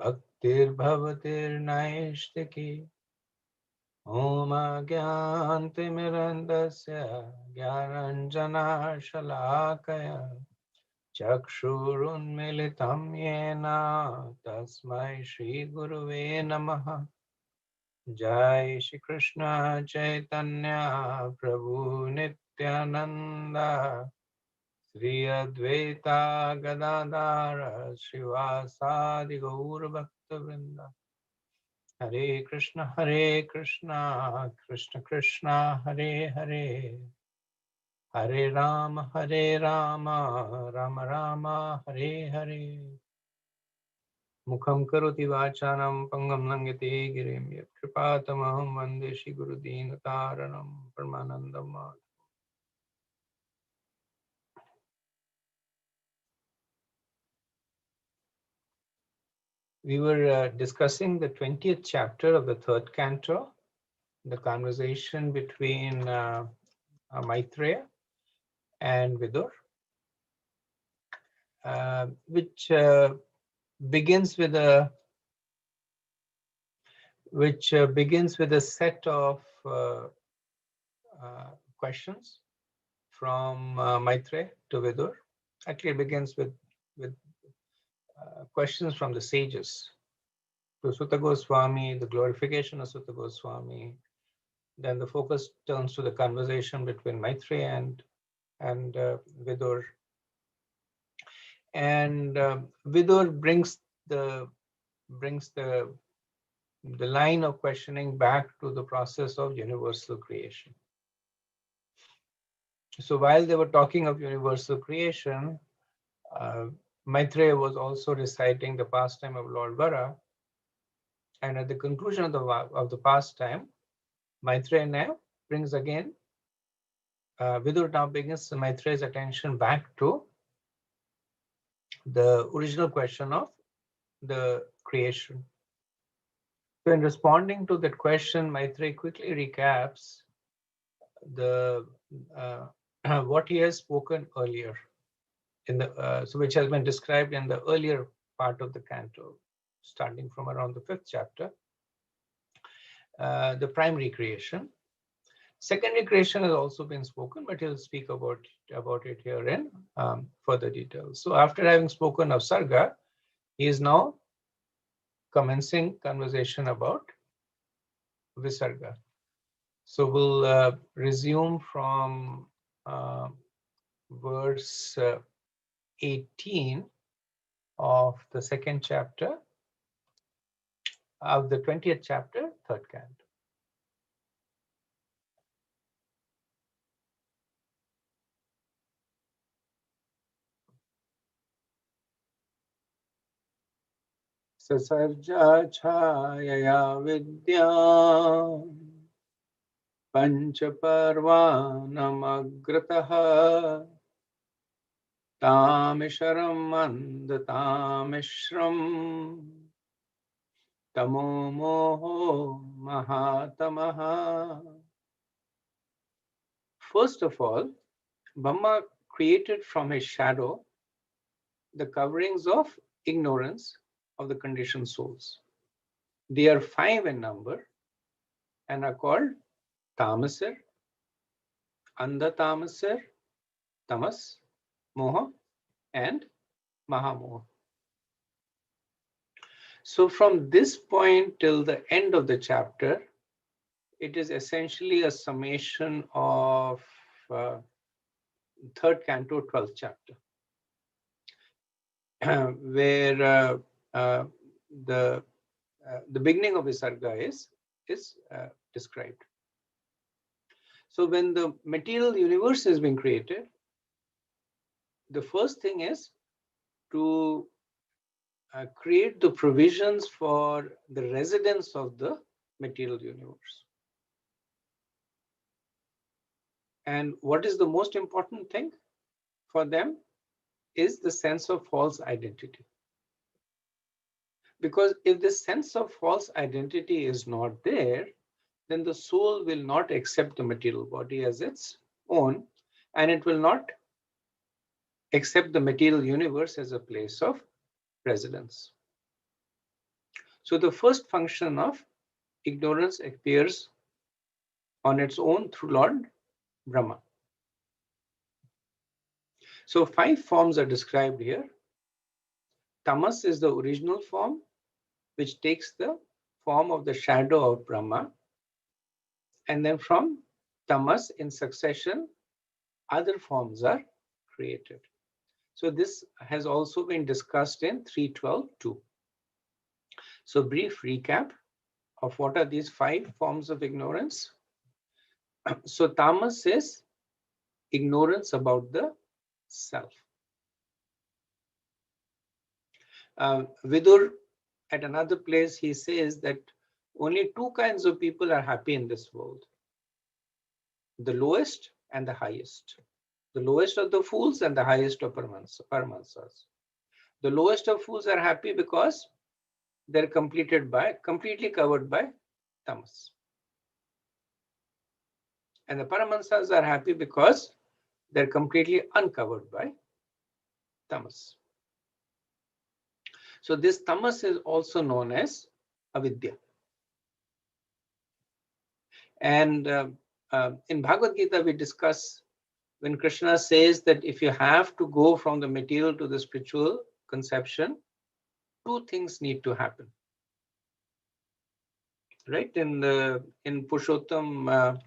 Bhaktir Bhavatir Naishtaki Om Agyantimirandasya Gyananjana Shalakaya Chakshurunmilitam Yena Tasmai Shri Guruve Namaha. Jai Shri Krishna Chaitanya Prabhu Nityananda Sri Advaita Gadadara Srivasadi Gaur Bhakta Vrinda. Hare Krishna Krishna Krishna Hare Hare Hare Rama Rama Rama Hare Hare. Mukham karoti vachanam pangam langete girim yat kripatamaham vande Shri Guru Dinataranam Paramanandam. We were discussing the 20th chapter of the third canto, the conversation between Maitreya and Vidur, which begins with a set of questions from Maitreya to Vidur. Actually, it begins with questions from the sages to Sutta Goswami, the glorification of Sutta Goswami. Then the focus turns to the conversation between Maitreya and Vidur. And Vidur brings the line of questioning back to the process of universal creation. So while they were talking of universal creation, Maitreya was also reciting the pastime of Lord Vara, and at the conclusion of the pastime, Maitreya now brings again, Vidur now brings Maitreya's attention back to the original question of the creation. So in responding to that question, Maitreya quickly recaps the what he has spoken earlier in the which has been described in the earlier part of the canto, starting from around the 5th chapter, the primary creation. Secondary creation has also been spoken, but he'll speak about it here in further details. So after having spoken of Sarga, he is now commencing conversation about Visarga. So we'll resume from verse 18 of the second chapter of the 20th chapter, third canto. Sasarja chayaya vidya panchaparvanamagratah Tamisharam andatamishram Tamo moho mahatamaha. First of all, Brahma created from his shadow the coverings of ignorance of the conditioned souls. They are 5 in number and are called Tamasir, Andatamasir, Tamas, Moha, and Mahamoha. So from this point till the end of the chapter, it is essentially a summation of third canto, 12th chapter, where the beginning of Visarga is described. So when the material universe has been created, the first thing is to create the provisions for the residence of the material universe. And what is the most important thing for them is the sense of false identity. Because if the sense of false identity is not there, then the soul will not accept the material body as its own, and it will not accept the material universe as a place of residence. So the first function of ignorance appears on its own through Lord Brahma. So 5 forms are described here. Tamas is the original form, which takes the form of the shadow of Brahma. And then from tamas in succession, other forms are created. So this has also been discussed in 3.12.2. So brief recap of what are these 5 forms of ignorance. So tamas is ignorance about the self. Vidur, at another place, he says that only 2 kinds of people are happy in this world: the lowest and the highest. The lowest of the fools and the highest of paramansas. The lowest of fools are happy because they're completely covered by tamas. And the paramansas are happy because they're completely uncovered by tamas. So this tamas is also known as avidya. And in Bhagavad Gita, we discuss when Krishna says that if you have to go from the material to the spiritual conception, 2 things need to happen. Right? In Purushottam,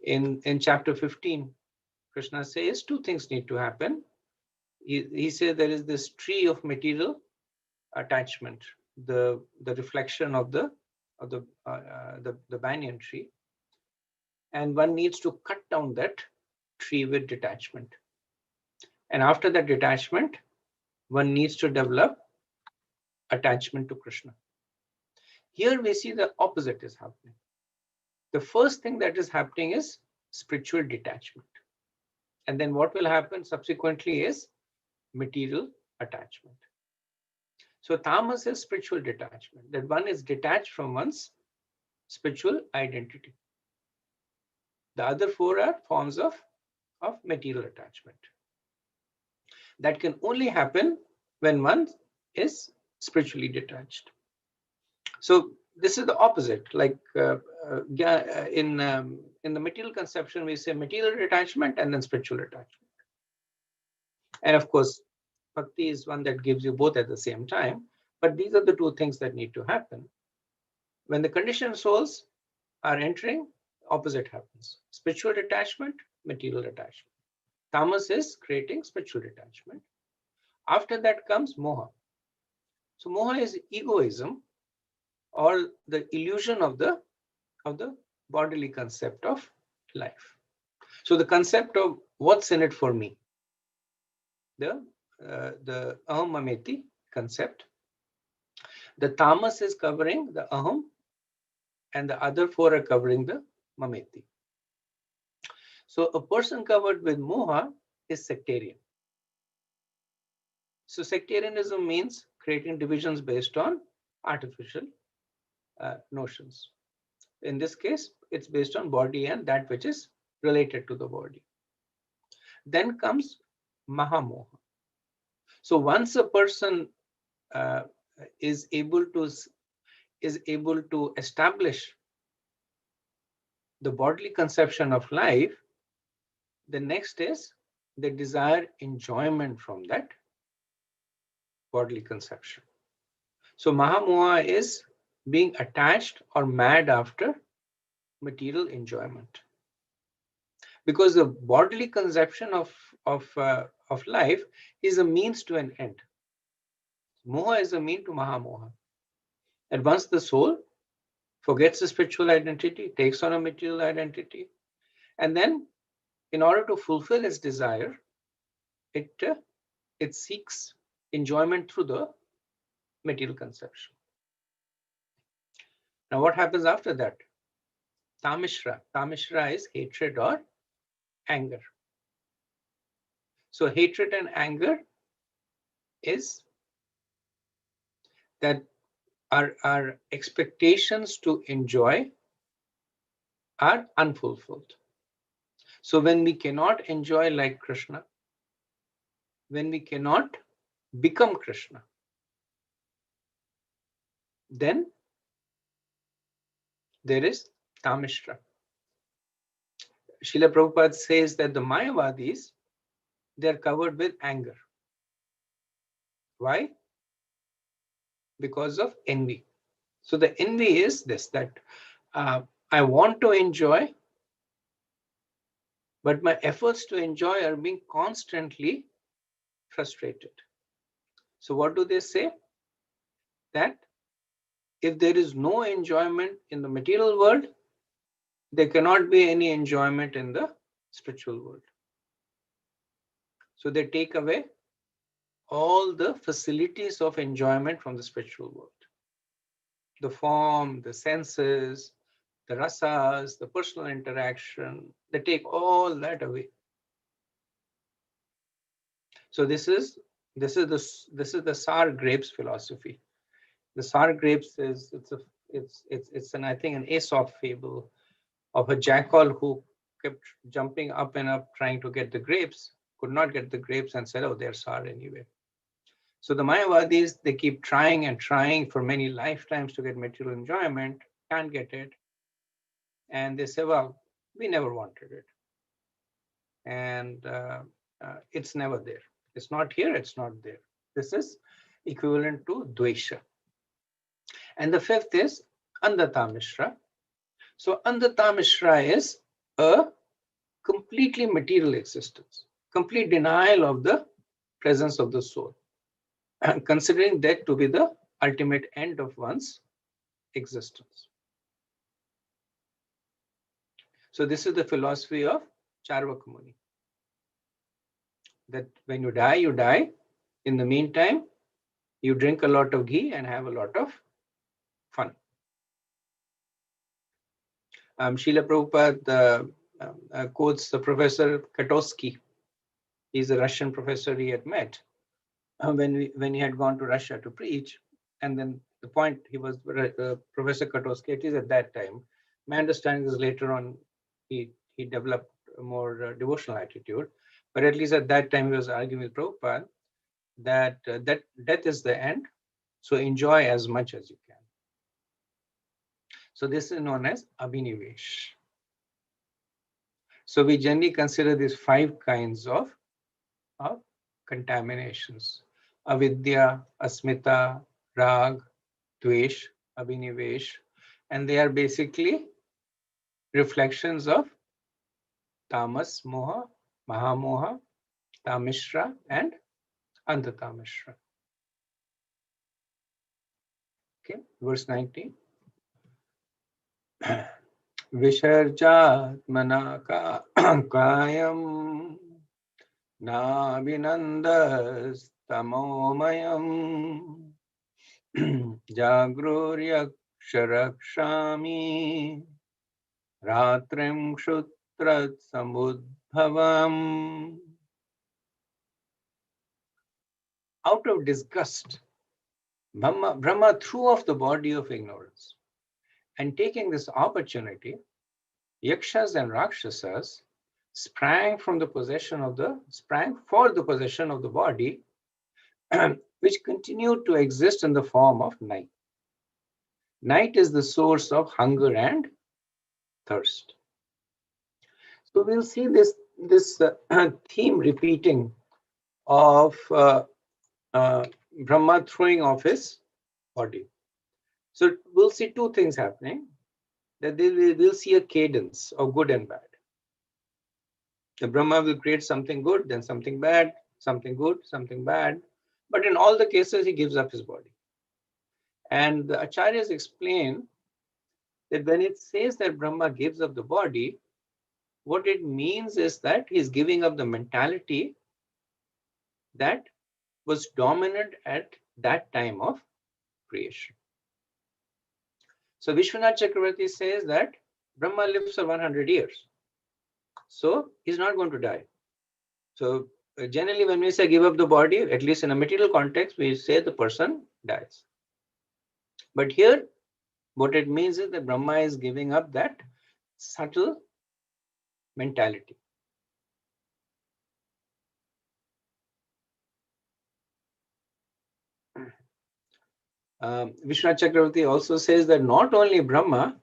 in chapter 15, Krishna says 2 things need to happen. He said there is this tree of material attachment, the reflection of the banyan tree, and one needs to cut down that tree with detachment. And after that detachment, one needs to develop attachment to Krishna. Here we see the opposite is happening. The first thing that is happening is spiritual detachment. And then what will happen subsequently is material attachment. So tamas is spiritual detachment, that one is detached from one's spiritual identity. The other 4 are forms of material attachment. That can only happen when one is spiritually detached. So this is the opposite. Like in the material conception, we say material detachment and then spiritual attachment. And of course, bhakti is one that gives you both at the same time. But these are the 2 things that need to happen. When the conditioned souls are entering, opposite happens. Spiritual detachment, material attachment. Tamas is creating spiritual detachment. After that comes moha. So moha is egoism, or the illusion of the bodily concept of life. So the concept of what's in it for me, the aham mameti concept. The tamas is covering the aham, and the other 4 are covering the mameti. So a person covered with moha is sectarian. So sectarianism means creating divisions based on artificial notions. In this case, it's based on body and that which is related to the body. Then comes mahamoha. So once a person is able to establish the bodily conception of life, the next is the desire enjoyment from that bodily conception. So mahamoha is being attached or mad after material enjoyment, because the bodily conception of life is a means to an end. Moha is a mean to mahamoha. And once the soul forgets the spiritual identity, takes on a material identity, and then in order to fulfill its desire, it seeks enjoyment through the material conception. Now what happens after that? Tamishra. Tamishra is hatred or anger. So hatred and anger is that our expectations to enjoy are unfulfilled. So when we cannot enjoy like Krishna, when we cannot become Krishna, then there is Tamishra. Srila Prabhupada says that the Mayavadis, they are covered with anger. Why? Because of envy. So the envy is this, that I want to enjoy, but my efforts to enjoy are being constantly frustrated. So what do they say? That if there is no enjoyment in the material world, there cannot be any enjoyment in the spiritual world. So they take away all the facilities of enjoyment from the spiritual world. The form, the senses, the rasas, the personal interaction, they take all that away. So this is the sour grapes philosophy. The sour grapes is it's an, I think, an Aesop fable of a jackal who kept jumping up and up trying to get the grapes, could not get the grapes, and said, "Oh, they're sour anyway." So the Mayavadis, they keep trying and trying for many lifetimes to get material enjoyment, can't get it, and they say, "Well, we never wanted it, and it's never there. It's not here. It's not there." This is equivalent to Dvesha. And the fifth is Andhata Mishra. So Andhata Mishra is a completely material existence, complete denial of the presence of the soul, and considering that to be the ultimate end of one's existence. So this is the philosophy of Charvaka Muni, that when you die, you die. In the meantime, you drink a lot of ghee and have a lot of fun. Srila Prabhupada quotes the Professor Katosky. He's a Russian professor he had met when he had gone to Russia to preach. And then the point, he was Professor Katosky, at least at that time. My understanding is later on he developed a more devotional attitude. But at least at that time he was arguing with Prabhupada that that death is the end. So enjoy as much as you can. So this is known as Abhinivesh. So we generally consider these 5 kinds of contaminations: avidya, asmita, rag, dvesh, abhinivesh, and they are basically reflections of tamas, moha, mahamoha, tamishra, and andhatamishra. Okay, verse 19. Visharjatmana kayam na vinandas tamomayam jagruryaksharakshami ratrim kshutrat samudbhavam. Out of disgust, Brahma threw off the body of ignorance, and taking this opportunity, yakshas and rakshasas sprang for the possession of the body, which continued to exist in the form of night. Night is the source of hunger and thirst. So we'll see this theme repeating of Brahma throwing off his body. So we'll see 2 things happening. That we'll see a cadence of good and bad. The Brahma will create something good, then something bad, something good, something bad. But in all the cases, he gives up his body. And the Acharyas explain that when it says that Brahma gives up the body, what it means is that he's giving up the mentality that was dominant at that time of creation. So Vishwanath Chakravarti says that Brahma lives for 100 years. So he's not going to die. So generally when we say give up the body, at least in a material context, we say the person dies. But here, what it means is that Brahma is giving up that subtle mentality. Vishwanath Chakravarti also says that not only Brahma,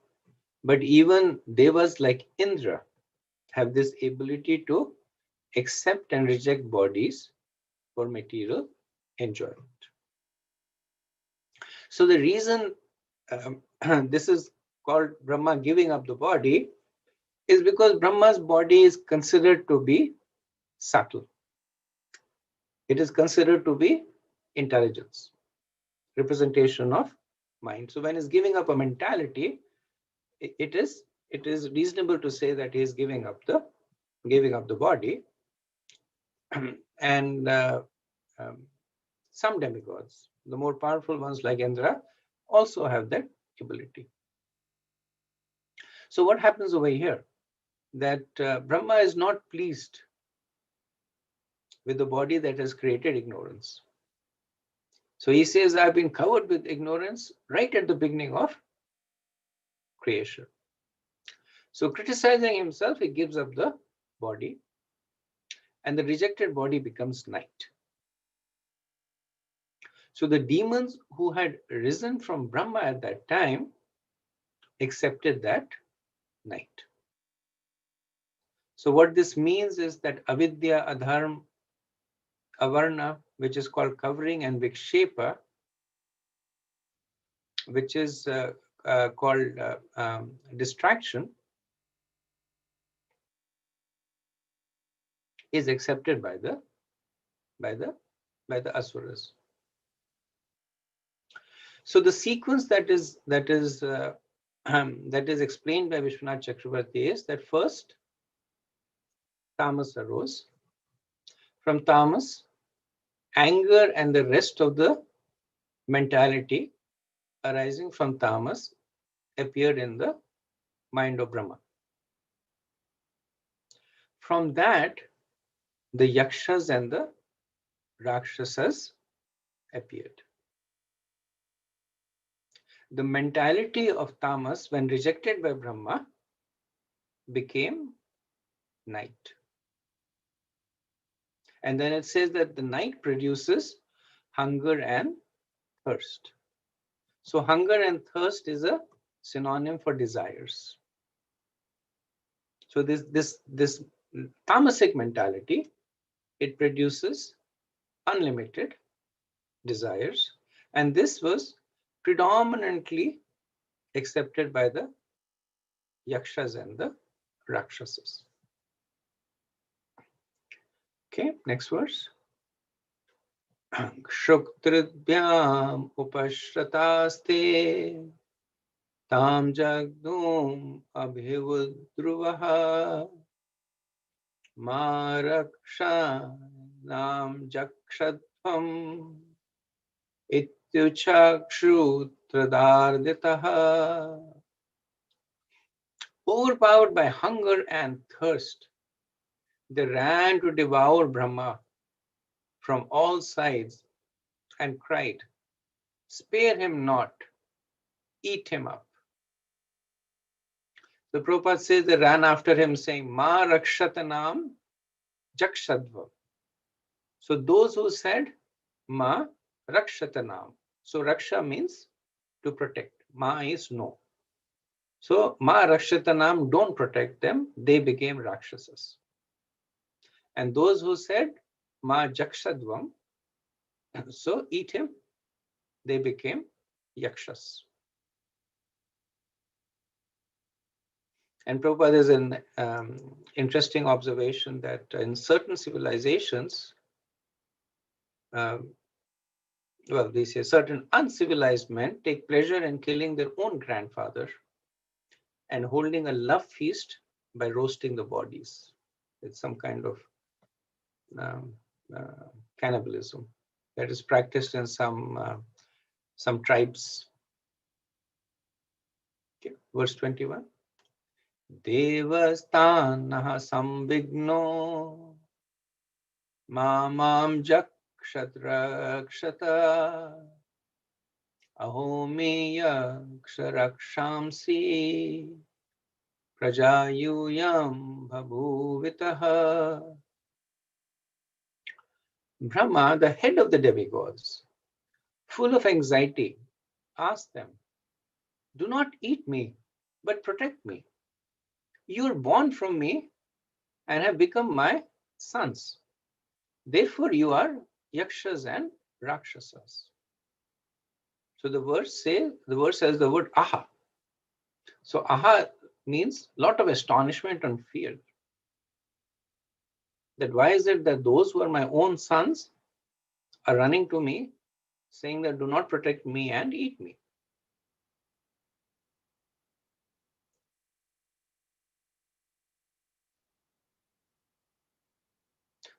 But even devas like Indra have this ability to accept and reject bodies for material enjoyment. So the reason this is called Brahma giving up the body is because Brahma's body is considered to be subtle. It is considered to be intelligence, representation of mind. So when he's giving up a mentality, it is reasonable to say that he is giving up the body. And some demigods, the more powerful ones like Indra, also have that ability. So what happens over here? That Brahma is not pleased with the body that has created ignorance. So he says, I've been covered with ignorance right at the beginning of creation. So criticizing himself, he gives up the body, and the rejected body becomes night. So the demons who had risen from Brahma at that time accepted that night. So what this means is that avidya, adharma, avarna, which is called covering, and vikshepa, which is called distraction, is accepted by the asuras. So the sequence that is explained by Vishwanath Chakravarti is that first tamas arose. From tamas, anger and the rest of the mentality arising from tamas appeared in the mind of Brahma. From that, the yakshas and the rakshasas appeared. The mentality of tamas, when rejected by Brahma, became night. And then it says that the night produces hunger and thirst. So hunger and thirst is a synonym for desires. So this tamasic mentality, it produces unlimited desires, and this was predominantly accepted by the yakshas and the rakshasas. Okay, next verse. Shuktridyam upashrataste tam jagdum abhivudruvaha maraksha nam jakshadvam ityuchakshutradarditaha. Overpowered by hunger and thirst, they ran to devour Brahma from all sides and cried, "Spare him not, eat him up." The Prabhupada says they ran after him saying, "Ma rakshatanam jakshadva." So those who said, "Ma rakshatanam." So raksha means to protect. Ma is no. So Ma rakshatanam, don't protect them, they became rakshasas. And those who said, "Ma jakshadvam," so eat him, they became yakshas. And Prabhupada is an interesting observation that in certain civilizations, they say certain uncivilized men take pleasure in killing their own grandfather and holding a love feast by roasting the bodies. It's some kind of cannibalism that is practiced in some tribes. Okay. Verse 21. Devastanaha sambigno mamam jakshadrakshata ahomiya ksarakshamsi prajayuyam bhabuvitaha. Brahma, the head of the demigods, full of anxiety, asked them, "Do not eat me, but protect me. You are born from me and have become my sons. Therefore, you are yakshas and rakshasas. So the verse says the word aha. So aha means lot of astonishment and fear. That why is it that those who are my own sons are running to me, saying that do not protect me and eat me.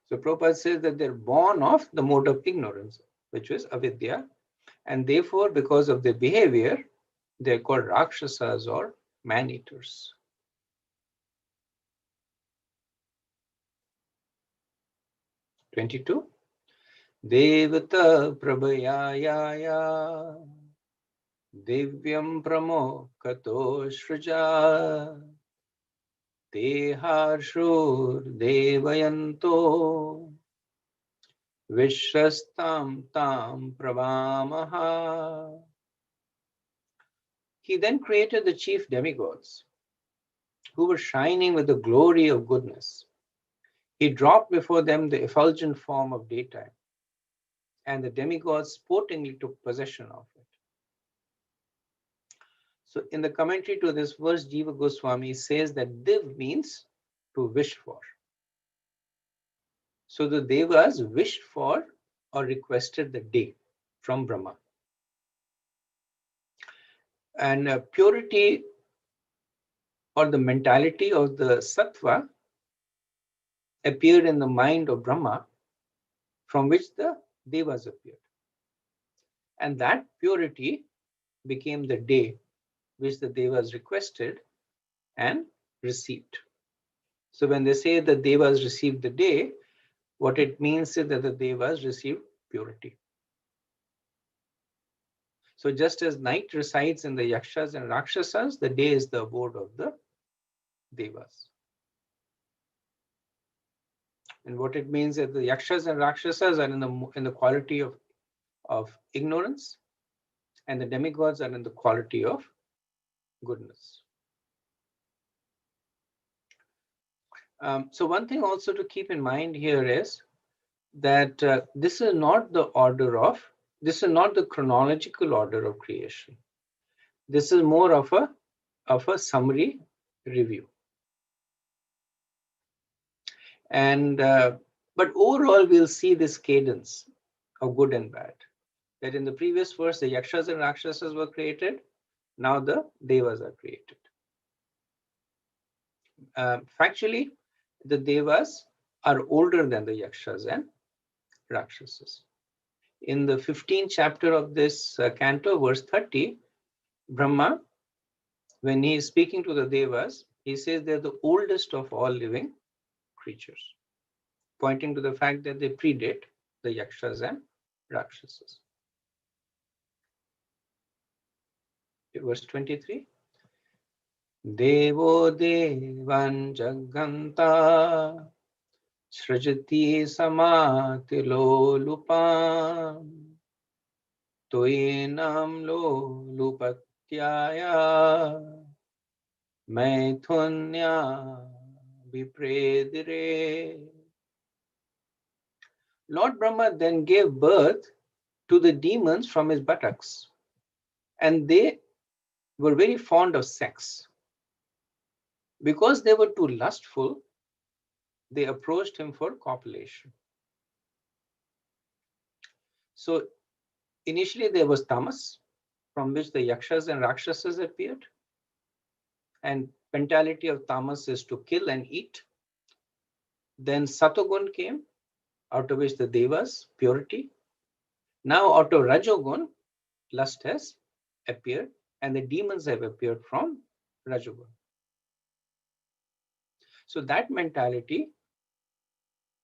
So Prabhupada says that they're born of the mode of ignorance, which is avidya, and therefore because of their behavior, they're called rakshasas or man-eaters. (22) Devata prabhayaya divyam pramokato shruja teharshur devayanto Vishwastam tam pravamaha. He then created the chief demigods who were shining with the glory of goodness. He dropped before them the effulgent form of daytime, and the demigods sportingly took possession of it. So in the commentary to this verse, Jiva Goswami says that div means to wish for. So the devas wished for or requested the day from Brahma. And purity or the mentality of the sattva appeared in the mind of Brahma, from which the devas appeared. And that purity became the day which the devas requested and received. So when they say the devas received the day, what it means is that the devas received purity. So just as night resides in the yakshas and rakshasas, the day is the abode of the devas. And what it means is that the yakshas and rakshasas are in the quality of ignorance, and the demigods are in the quality of goodness. So one thing also to keep in mind here is that this is not the chronological order of creation. This is more of a summary review. And but overall, we'll see this cadence of good and bad. That in the previous verse, the yakshas and rakshasas were created. Now the devas are created. Factually, the devas are older than the yakshas and rakshasas. In the 15th chapter of this canto, verse 30, Brahma, when he is speaking to the devas, he says they're the oldest of all living creatures, pointing to the fact that they predate the yakshas and rakshasas. Verse 23. Devo devan jaganta srajati samatilo lupam toenam lo lupatyaya maithunya vipredire. Lord Brahma then gave birth to the demons from his buttocks, and they were very fond of sex. Because they were too lustful, they approached him for copulation. So initially there was tamas, from which the yakshas and rakshasas appeared. And mentality of tamas is to kill and eat. Then satogun came, out of which the devas, purity. Now out of rajogun, lust has appeared, and the demons have appeared from rajogun. So that mentality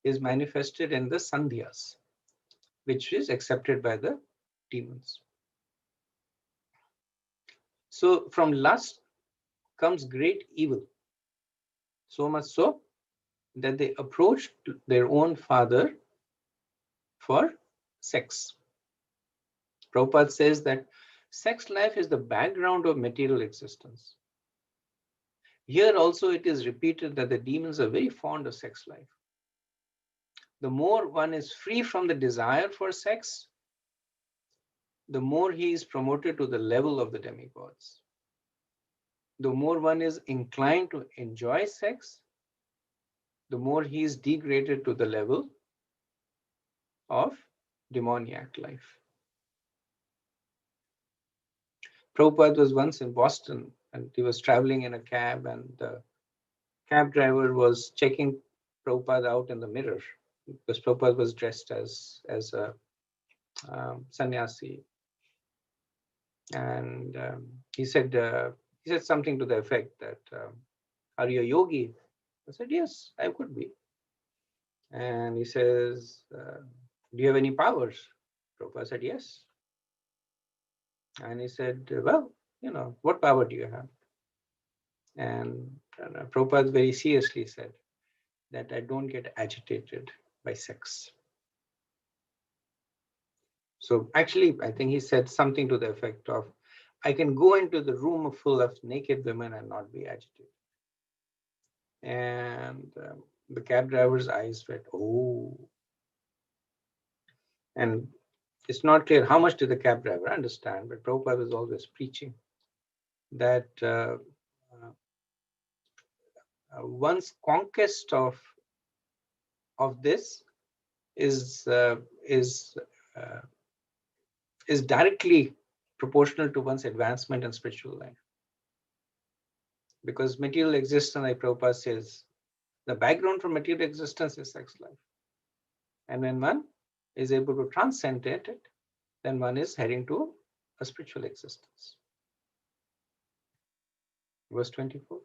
is manifested in the sandhyas, which is accepted by the demons. So from lust comes great evil, so much so that they approached their own father for sex. Prabhupada says that sex life is the background of material existence. Here also it is repeated that the demons are very fond of sex life. The more one is free from the desire for sex, the more he is promoted to the level of the demigods. The more one is inclined to enjoy sex, the more he is degraded to the level of demoniac life. Prabhupada was once in Boston and he was traveling in a cab, and the cab driver was checking Prabhupada out in the mirror because Prabhupada was dressed as a sannyasi. And he said something to the effect that, are you a yogi? I said, yes, I could be. And he says, do you have any powers? Prabhupada said, yes. And he said, well, what power do you have? And Prabhupada very seriously said that I don't get agitated by sex. So actually, I think he said something to the effect of, I can go into the room full of naked women and not be agitated. And the cab driver's eyes went, oh. And it's not clear how much did the cab driver understand, but Prabhupada was always preaching that one's conquest of this is directly proportional to one's advancement in spiritual life. Because material existence, like Prabhupada says, the background for material existence is sex life. And when one is able to transcend it, then one is heading to a spiritual existence. Verse 24.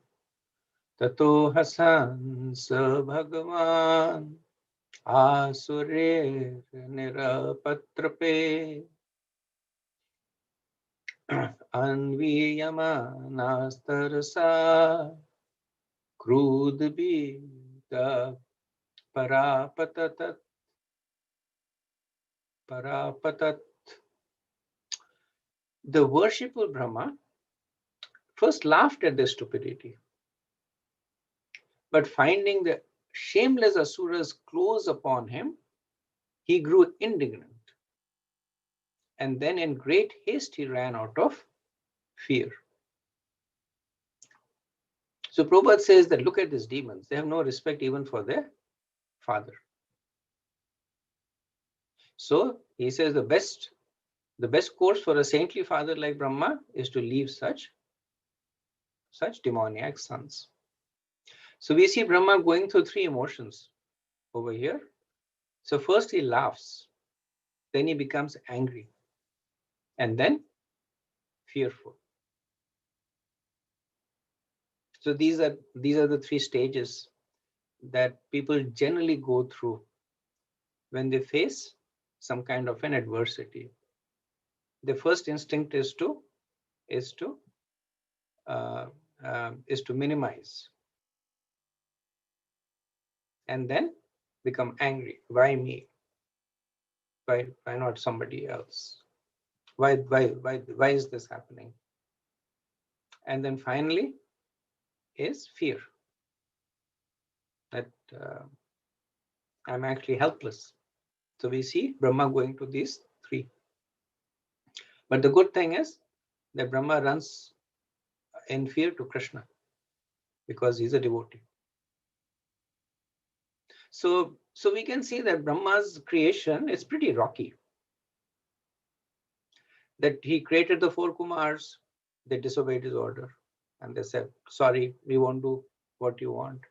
Tato hasansa bhagavan asurer nirapatrape anviyamanastarasa krudbhita parapatat. The worshipful Brahma first laughed at their stupidity, but finding the shameless asuras close upon him, he grew indignant. And then in great haste, he ran out of fear. So Prabhupada says that look at these demons. They have no respect even for their father. So he says the best course for a saintly father like Brahma is to leave such demoniac sons. So we see Brahma going through three emotions over here. So first he laughs, then he becomes angry, and then fearful. So these are the three stages that people generally go through when they face some kind of an adversity. The first instinct is to minimize, and then become angry. Why me? Why not somebody else? Why is this happening? And then finally is fear, that I'm actually helpless. So we see Brahma going to these three. But the good thing is that Brahma runs in fear to Krishna because he's a devotee. So we can see that Brahma's creation is pretty rocky. That he created the four Kumars, they disobeyed his order and they said, sorry, we won't do what you want.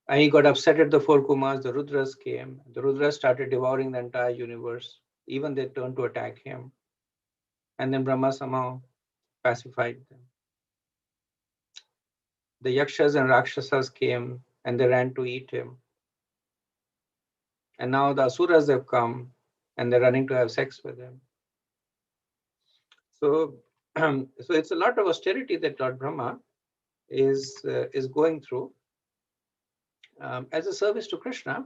And he got upset at the four Kumars, the Rudras came, the Rudras started devouring the entire universe, even they turned to attack him. And then Brahma somehow pacified them. The Yakshas and Rakshasas came and they ran to eat him. And now the Asuras have come and they're running to have sex with him. So it's a lot of austerity that Lord Brahma is going through as a service to Krishna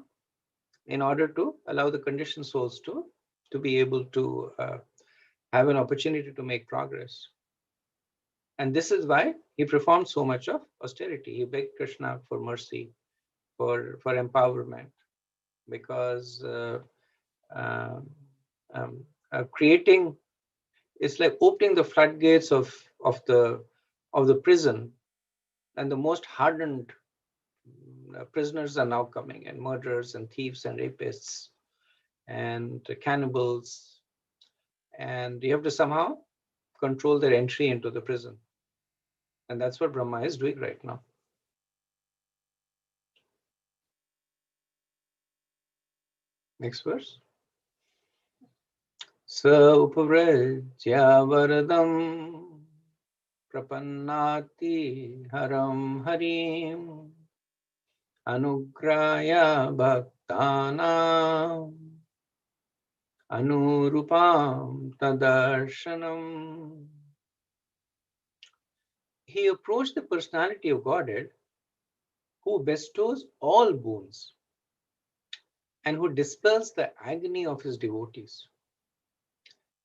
in order to allow the conditioned souls to be able to have an opportunity to make progress. And this is why he performed so much of austerity. He begged Krishna for mercy, for empowerment, because um, creating, it's like opening the floodgates of the prison, and the most hardened prisoners are now coming, and murderers and thieves and rapists and cannibals, and you have to somehow control their entry into the prison. And that's what Brahma is doing right now. Next verse. Sa upavrajya varadam prapannati haram harim anugraya bhaktanam anurupam tadarshanam. He approached the personality of Godhead who bestows all boons and who dispels the agony of his devotees,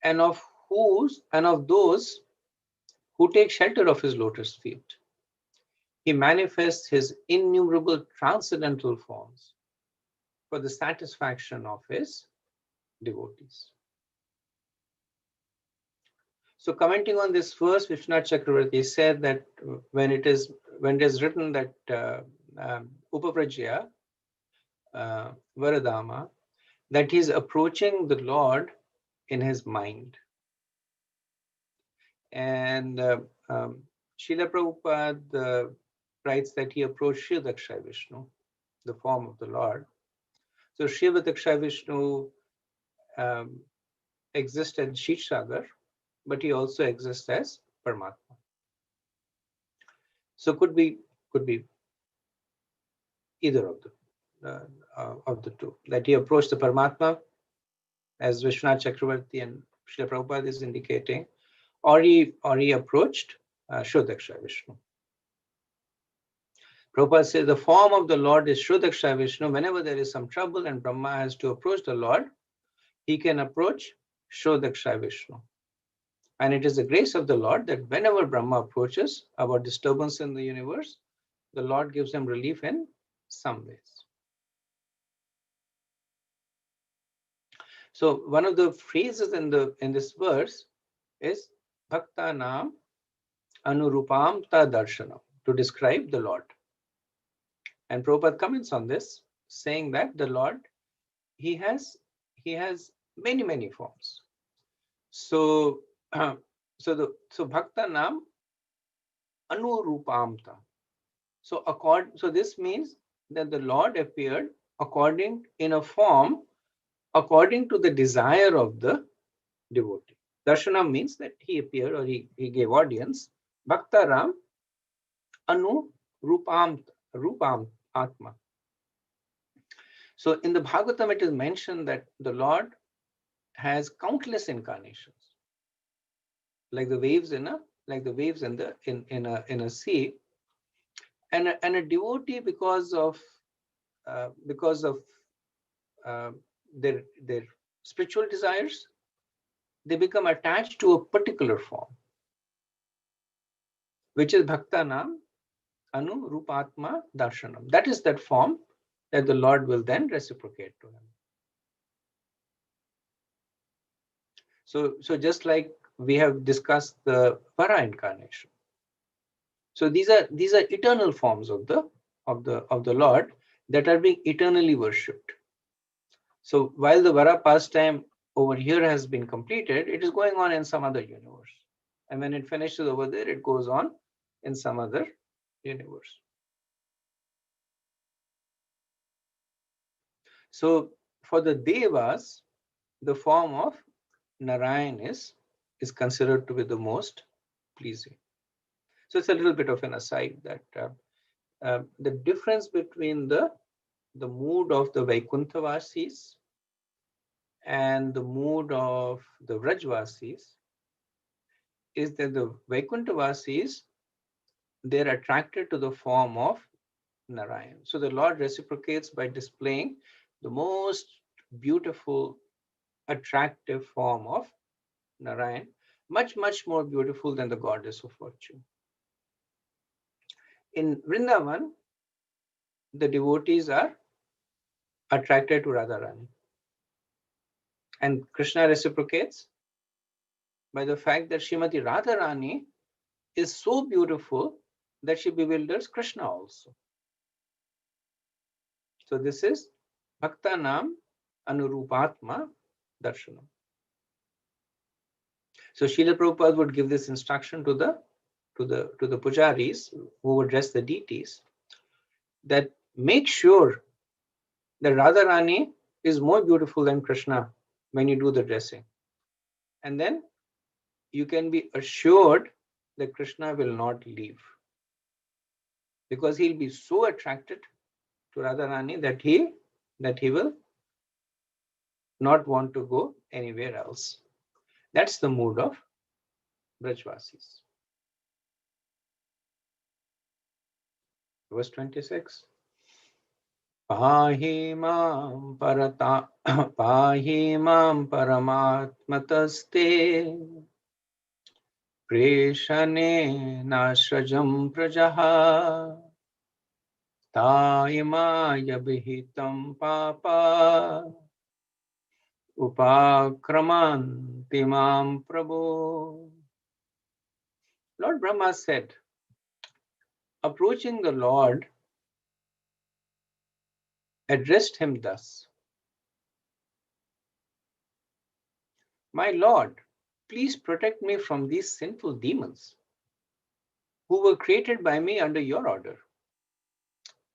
and of those who take shelter of his lotus feet. He manifests his innumerable transcendental forms for the satisfaction of his devotees. So commenting on this verse, Vishwanath Chakravarti said that when it is written that Upaprajya Varadama, that he is approaching the Lord in his mind. And Srila Prabhupada writes that he approached Shiva Daksha Vishnu, the form of the Lord. So Shiva Daksha Vishnu exists as Shishsagar, but he also exists as Paramatma. So could be either of the two. That he approached the Paramatma, as Vishwanath Chakravarti and Srila Prabhupada is indicating, or he approached Shudaksha Vishnu. Prabhupada says the form of the Lord is Shudaksha Vishnu. Whenever there is some trouble and Brahma has to approach the Lord, he can approach Shudaksha Vishnu. And it is the grace of the Lord that whenever Brahma approaches about disturbance in the universe, the Lord gives him relief in some ways. So one of the phrases in this verse is Bhakta Nam Anurupam Ta Darshanam, to describe the Lord. And Prabhupada comments on this, saying that the Lord, he has many forms. So Bhakta Nam Anurupamta. So this means that the Lord appeared in a form according to the desire of the devotee. Darshanam means that he appeared, or he gave audience. Bhakta Ram Anu Rupam Atma. So in the Bhagavatam, it is mentioned that the Lord has countless incarnations, like the waves in a sea, and a devotee, because of their spiritual desires, they become attached to a particular form, which is Bhakta Nam Anu Rupatma Darshanam. That is that form that the Lord will then reciprocate to him. So just like we have discussed the Vara incarnation. So these are eternal forms of the Lord that are being eternally worshipped. So while the Vara pastime over here has been completed, it is going on in some other universe. And when it finishes over there, it goes on in some other universe. So for the Devas, the form of Narayan is considered to be the most pleasing. So it's a little bit of an aside that the difference between the mood of the Vaikuntavasis and the mood of the Vrajvasis is that the Vaikuntavasis, they're attracted to the form of Narayan. So the Lord reciprocates by displaying the most beautiful, attractive form of Narayan. much, much more beautiful than the goddess of fortune. In Vrindavan, the devotees are attracted to Radharani. And Krishna reciprocates by the fact that Srimati Radharani is so beautiful that she bewilders Krishna also. So this is Bhaktanam Anurupatma Darshanam. So Srila Prabhupada would give this instruction to the pujaris who would dress the deities, that make sure that Radharani is more beautiful than Krishna when you do the dressing. And then you can be assured that Krishna will not leave, because he'll be so attracted to Radharani that he will not want to go anywhere else. That's the mood of Brajvasis. Verse 26. Pahi mam paramatmataste preshane nasrajam prajaha taimaya vihitam papa upakramanti mam prabhu. Lord Brahma said, approaching the Lord, addressed him thus: My Lord, please protect me from these sinful demons who were created by me under your order.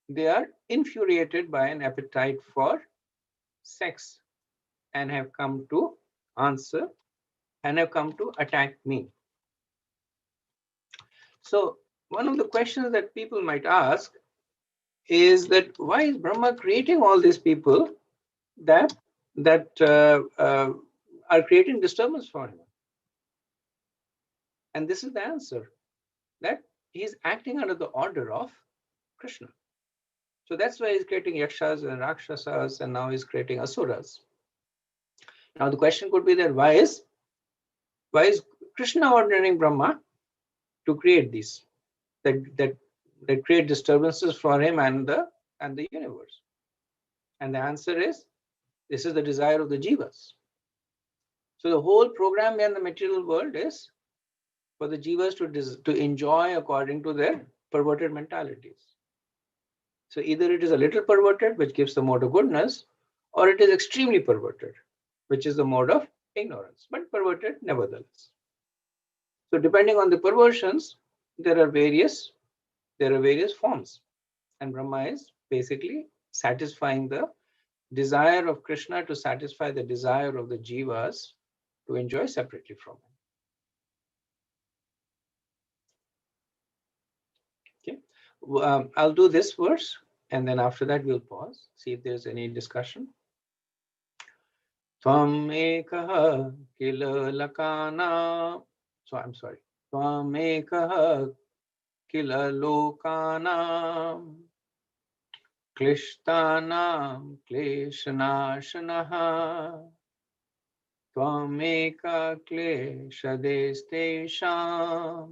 They are infuriated by an appetite for sex and have come to answer and have come to attack me. So one of the questions that people might ask is that why is Brahma creating all these people that are creating disturbance for him? And this is the answer, that he is acting under the order of Krishna. So that's why he's creating yakshas and rakshasas, and now he's creating asuras. Now the question could be that why is Krishna ordering Brahma to create these that create disturbances for him and the universe? And the answer is, this is the desire of the jivas. So the whole program in the material world is for the jivas to enjoy according to their perverted mentalities. So either it is a little perverted, which gives the mode of goodness, or it is extremely perverted, which is the mode of ignorance, but perverted nevertheless. So depending on the perversions, there are various forms, and Brahma is basically satisfying the desire of Krishna to satisfy the desire of the jivas to enjoy separately from him. Okay, I'll do this verse, and then after that we'll pause, see if there's any discussion. Tvam ekaha kila lakana. So I'm sorry. Tvam ekaha kila lokana klishtanam kleshanashanaha tvam eka kleshadestesham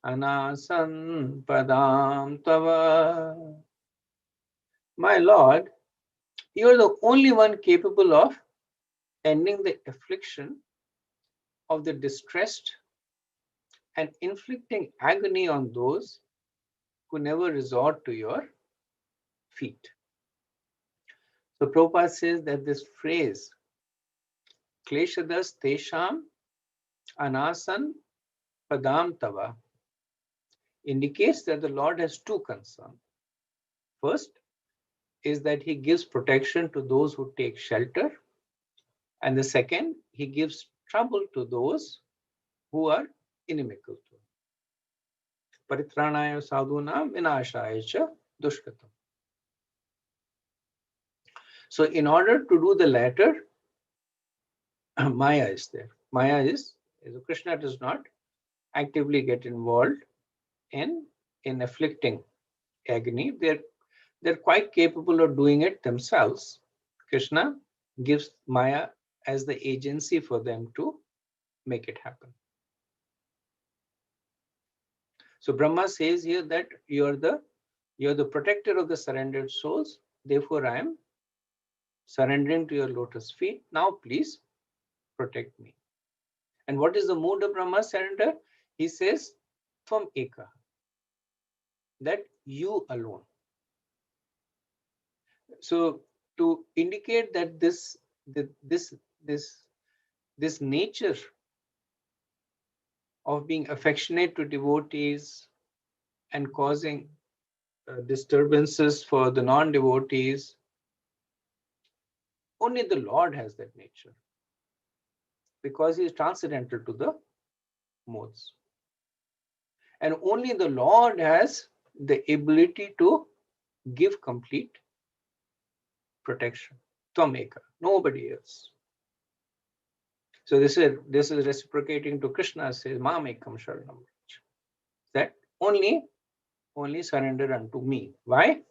anasan padam tava. My Lord, you are the only one capable of ending the affliction of the distressed and inflicting agony on those who never resort to your feet. So Prabhupada says that this phrase, Kleshadas Tesham Anasan Padam Tava, indicates that the Lord has two concerns. First is that he gives protection to those who take shelter, and the second, he gives trouble to those who are inimical to him. Paritranaya sadhuna vinashaya cha dushkatam. So in order to do the latter, Maya is there. Maya is Krishna does not actively get involved in afflicting agony. They're quite capable of doing it themselves. Krishna gives Maya as the agency for them to make it happen. So Brahma says here that you're the protector of the surrendered souls. Therefore, I am surrendering to your lotus feet. Now, please protect me. And what is the mood of Brahma's surrender? He says, Tvam eka, that you alone. So to indicate that this nature of being affectionate to devotees and causing disturbances for the non-devotees, only the Lord has that nature, because he is transcendental to the modes. And only the Lord has the ability to give complete protection. Tvameka, nobody else. So this is reciprocating to Krishna, says Mamekam Sharanam. That only surrender unto me. Why?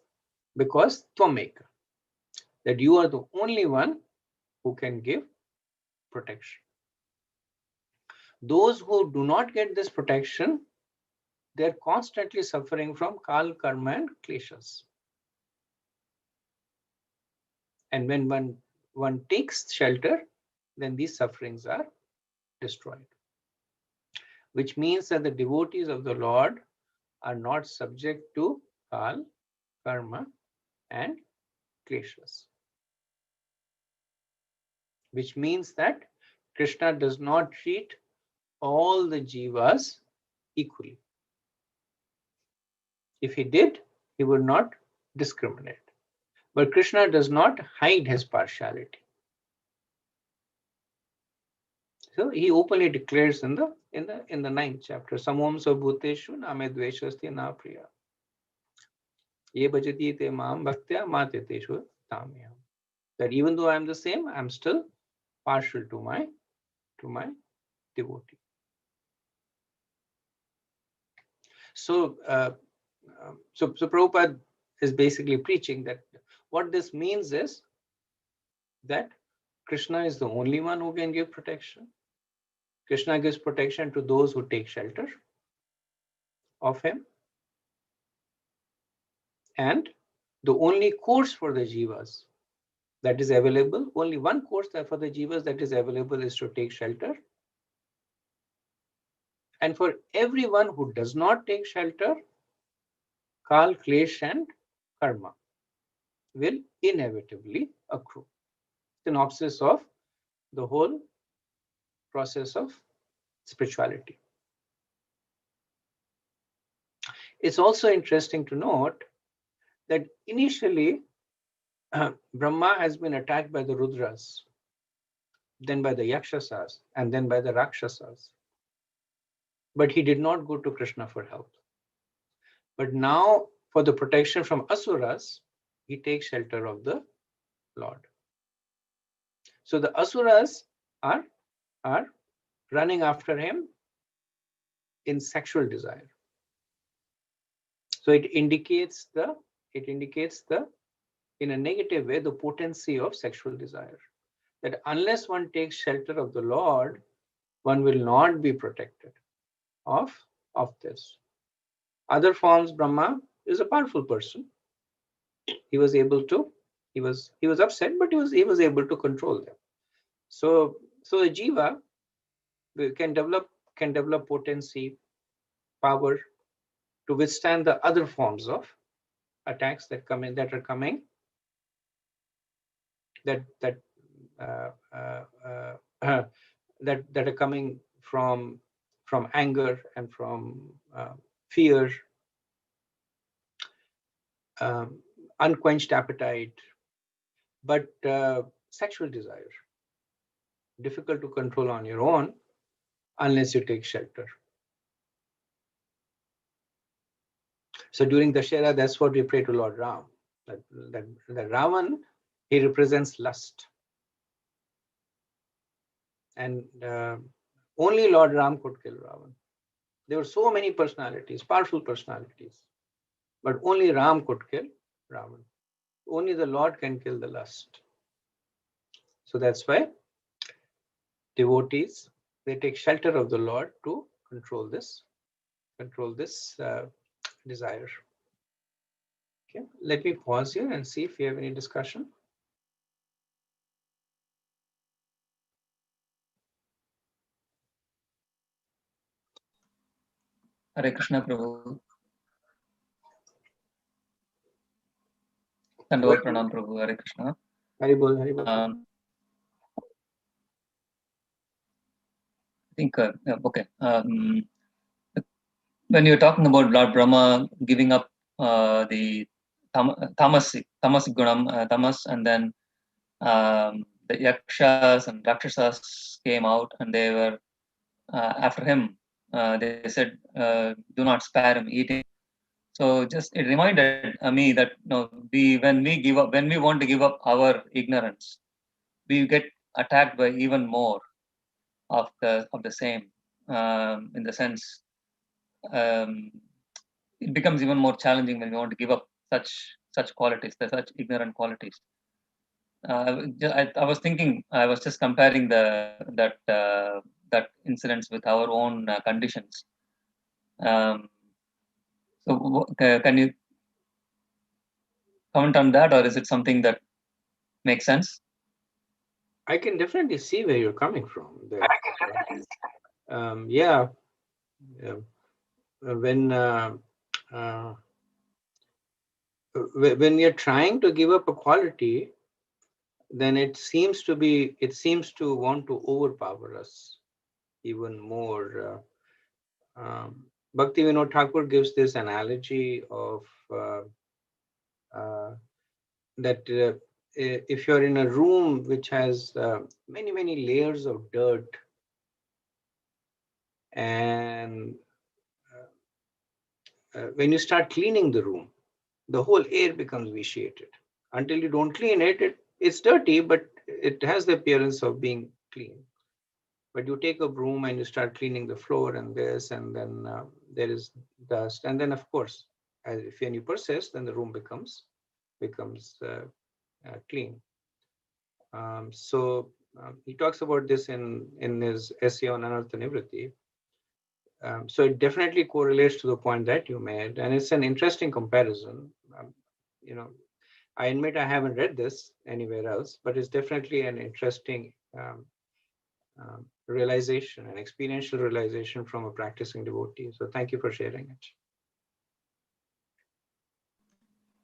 Because Tvameka, that you are the only one who can give protection. Those who do not get this protection, they're constantly suffering from kal, karma, and kleshas. And when one takes shelter, then these sufferings are destroyed. Which means that the devotees of the Lord are not subject to kal, karma, and kleshas. Which means that Krishna does not treat all the jivas equally. If he did, he would not discriminate. But Krishna does not hide his partiality. So he openly declares in the 9th chapter, Samom Sabhuteshu Name Dveshasti Na Priya. Ye bhajati te mam bhaktya mateteshu tamyam. That even though I am the same, I am still partial to my devotee. So Prabhupada is basically preaching that what this means is that Krishna is the only one who can give protection. Krishna gives protection to those who take shelter of him. And the only course for the jivas that is available, only one course for the jivas that is available is to take shelter. And for everyone who does not take shelter, kal, klesh, and karma will inevitably accrue. Synopsis of the whole process of spirituality. It's also interesting to note that initially Brahma has been attacked by the Rudras, then by the Yakshasas, and then by the Rakshasas. But he did not go to Krishna for help. But now, for the protection from Asuras, he takes shelter of the Lord. So the Asuras are running after him in sexual desire. So it indicates in a negative way the potency of sexual desire. That unless one takes shelter of the Lord, one will not be protected of this. Other forms, Brahma is a powerful person. He was upset, but he was able to control them. So the jiva can develop potency, power to withstand the other forms of attacks that are coming from anger and from fear, unquenched appetite, but sexual desire, difficult to control on your own unless you take shelter. So during Dashera, that's what we pray to Lord Ram. That Ravan, he represents lust. And only Lord Ram could kill Ravan. There were so many personalities, powerful personalities, but only Ram could kill Ravan. Only the Lord can kill the lust. So that's why devotees they take shelter of the Lord to control this desire. Okay, let me pause here and see if we have any discussion. Hare Krishna Prabhu. Dandavat Pranam Prabhu. Hare Krishna. Haribol, Haribol. I think, okay. When you're talking about Lord Brahma giving up the tamasic gunam, tamas, and then the yakshas and rakshasas came out and they were after him. They said, "Do not spare him, eat him." So just it reminded me that when we want to give up our ignorance, we get attacked by even more of the same. In the sense, it becomes even more challenging when we want to give up such qualities, such ignorant qualities. I was thinking, I was just comparing that incidents with our own conditions. So can you comment on that, or is it something that makes sense? I can definitely see where you're coming from. Yeah, when when you're trying to give up a quality, then it seems to want to overpower us even more. Bhakti Vinod Thakur gives this analogy of that if you're in a room which has many layers of dirt, and when you start cleaning the room, the whole air becomes vitiated. Until you don't clean it, it's dirty, but it has the appearance of being clean. But you take a broom and you start cleaning the floor and this, and then there is dust, and then of course, if you persist, then the room becomes clean. So he talks about this in his essay on Anartha Nivritti. So it definitely correlates to the point that you made, and it's an interesting comparison. I admit I haven't read this anywhere else, but it's definitely an interesting realization, an experiential realization from a practicing devotee. So thank you for sharing it.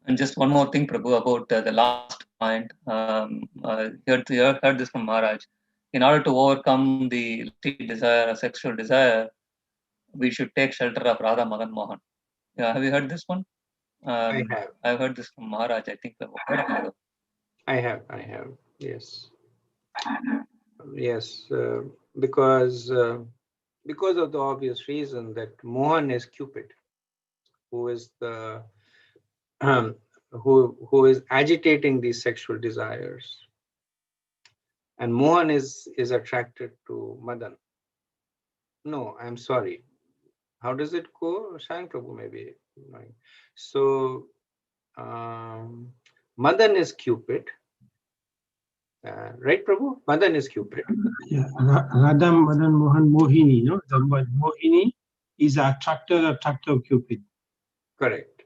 And just one more thing, Prabhu, about the last point. Heard this from Maharaj. In order to overcome the lusty desire, or sexual desire, we should take shelter of Radha Madan Mohan. Have you heard this one? I have. I've heard this from Maharaj, I think. I have. Yes. Yes, because of the obvious reason that Mohan is Cupid, who is the who is agitating these sexual desires, and Mohan is attracted to Madan. No, I'm sorry. How does it go? Shang Prabhu maybe. So Madan is Cupid. Right, Prabhu? Madan is Cupid. Yeah, Radha Madan Mohan Mohini, no? The word Mohini is attractor of Cupid. Correct.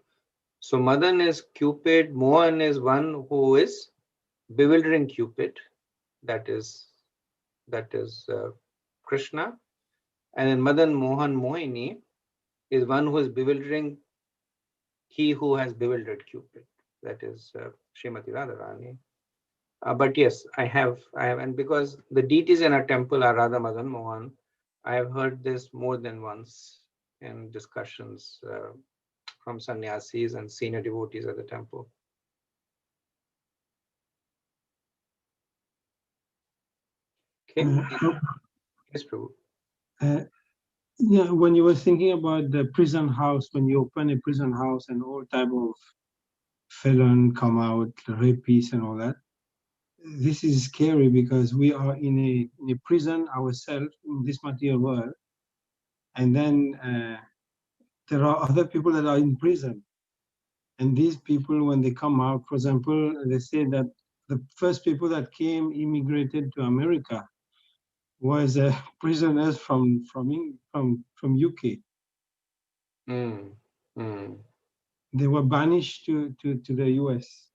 So Madan is Cupid, Mohan is one who is bewildering Cupid, that is Krishna, and then Madan Mohan Mohini is one who is bewildering he who has bewildered Cupid, that is Srimati Radharani. But yes, I have, and because the deities in our temple are Radha Madan Mohan, I have heard this more than once in discussions from sannyasis and senior devotees at the temple. Okay. Yes, Prabhu. Yeah, when you were thinking about the prison house, when you open a prison house and all type of felon come out, rapists and all that, this is scary because we are in a prison ourselves in this material world, and then there are other people that are in prison, and these people, when they come out, for example, they say that the first people that immigrated to America was prisoners from UK. Mm. Mm. They were banished to the US.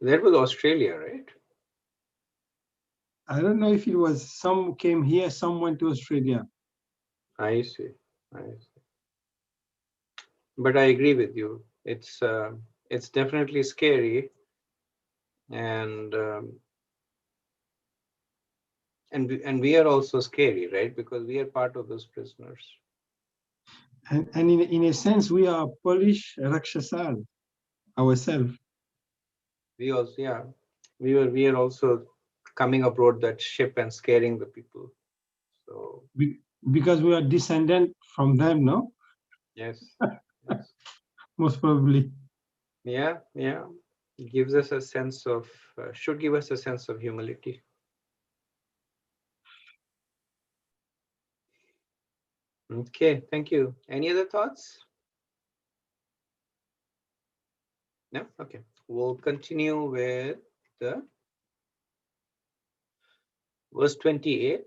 That was Australia, right? I don't know if it was some came here, some went to Australia. I see. I see. But I agree with you. It's definitely scary, and we are also scary, right? Because we are part of those prisoners. And in a sense, we are Polish Rakshasal ourselves. We also, yeah, we are also coming aboard that ship and scaring the people. So Because we are descendant from them, no? yes, yes, Most probably. yeah, yeah. It gives us a sense of should give us a sense of humility. Okay, thank you. Any other thoughts? No? Okay. We'll continue with the verse 28.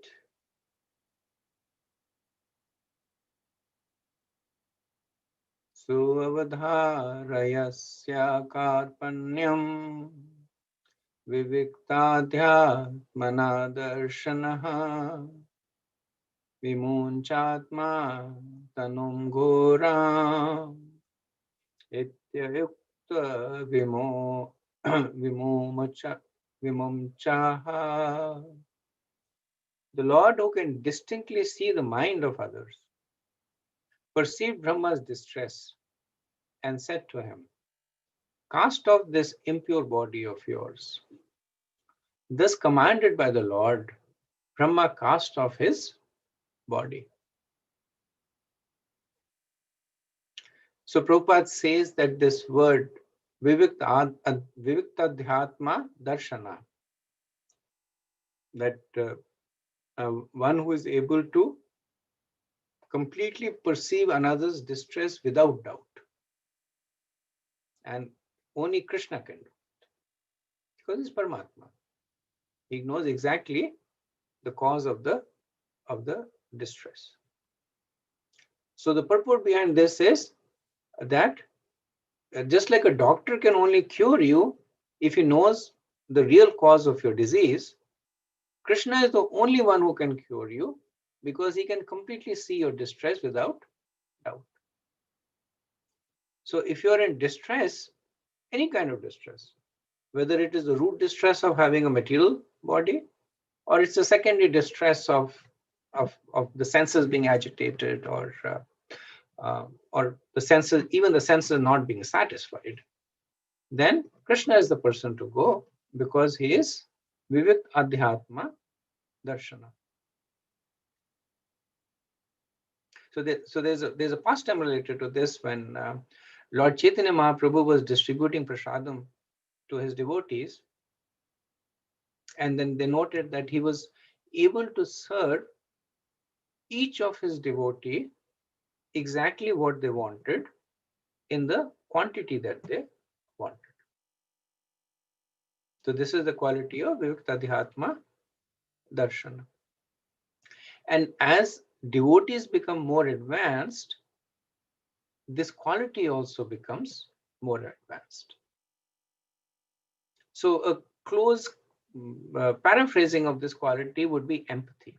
Suvadharayasya viviktadhyatmana darshanah vimunchatma tanum ghoram ityayukta vimumchaha. The Lord, who can distinctly see the mind of others, perceived Brahma's distress and said to him, "Cast off this impure body of yours." Thus commanded by the Lord, Brahma cast off his body. So Prabhupada says that this word Viviktadhyatma Darshana, that one who is able to completely perceive another's distress without doubt. And only Krishna can do it, because he's Paramatma. He knows exactly the cause of the distress. So the purport behind this is that just like a doctor can only cure you if he knows the real cause of your disease, Krishna is the only one who can cure you because he can completely see your distress without doubt. So if you're in distress, any kind of distress, whether it is the root distress of having a material body, or it's a secondary distress of the senses being agitated, or the senses, even the senses not being satisfied, then Krishna is the person to go, because he is Vivik Adhyatma Darshana. So there's a pastime related to this when Lord Chaitanya Mahaprabhu was distributing prasadam to his devotees, and then they noted that he was able to serve each of his devotee exactly what they wanted in the quantity that they wanted. So this is the quality of Viviktadhyatma Darshana. And as devotees become more advanced, this quality also becomes more advanced. So a close paraphrasing of this quality would be empathy.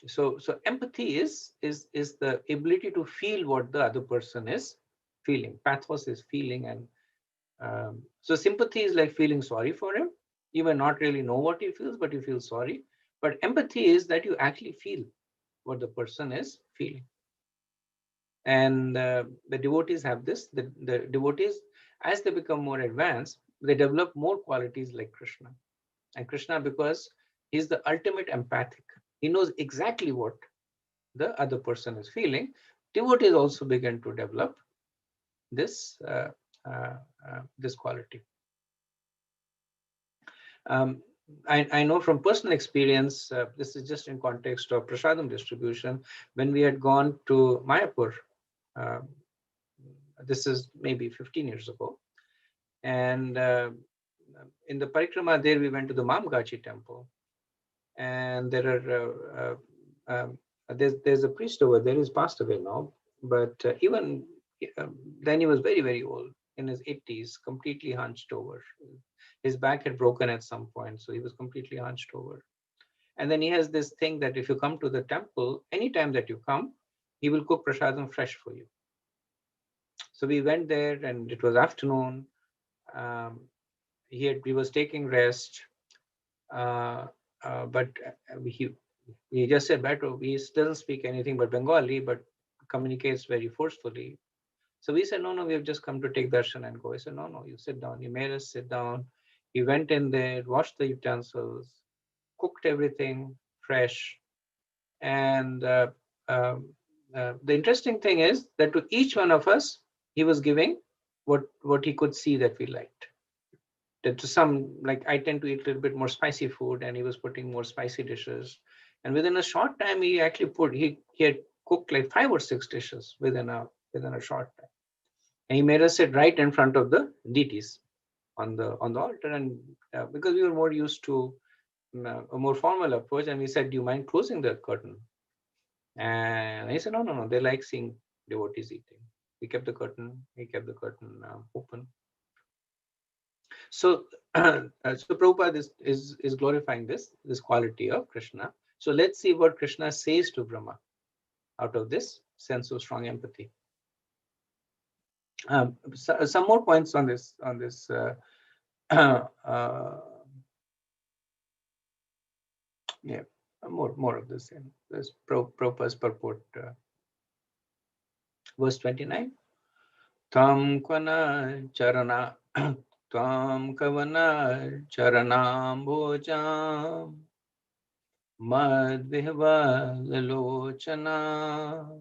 So empathy is the ability to feel what the other person is feeling. Pathos is feeling, and so sympathy is like feeling sorry for him. You may not really know what he feels, but you feel sorry. But empathy is that you actually feel what the person is feeling. And the devotees have this. The devotees, as they become more advanced, they develop more qualities like Krishna. And Krishna, because he's the ultimate empathic, he knows exactly what the other person is feeling. Devotees also begin to develop this this quality. I know from personal experience, this is just in context of prasadam distribution, when we had gone to Mayapur, this is maybe 15 years ago, and in the parikrama there, we went to the Mamgachi temple, and there are there's a priest over there who's passed away now, but even then he was very, very old, in his 80s, completely hunched over. His back had broken at some point, so he was completely hunched over. And then he has this thing that if you come to the temple, anytime that you come, he will cook prasadam fresh for you. So we went there, and it was afternoon. He was taking rest, but he just said, "Beto, he doesn't speak anything but Bengali, but communicates very forcefully." So we said, no, we have just come to take darshan and go. He said, no, you sit down. He made us sit down. He went in there, washed the utensils, cooked everything fresh. And the interesting thing is that to each one of us, he was giving what he could see that we liked. That to some, like I tend to eat a little bit more spicy food, and he was putting more spicy dishes. And within a short time, he actually he had cooked like 5 or 6 dishes within a short time. And he made us sit right in front of the deities on the altar, and because we were more used to a more formal approach, and we said, "Do you mind closing the curtain?" And he said, "No, they like seeing devotees eating." He kept the curtain open. So, so Prabhupada is glorifying this quality of Krishna. So let's see what Krishna says to Brahma out of this sense of strong empathy. Some more points on this. Yeah, more of this. This Prabhupada's purport. Verse 29. Tam kavana charana tam kavana charanam bhojam madvihva lalochana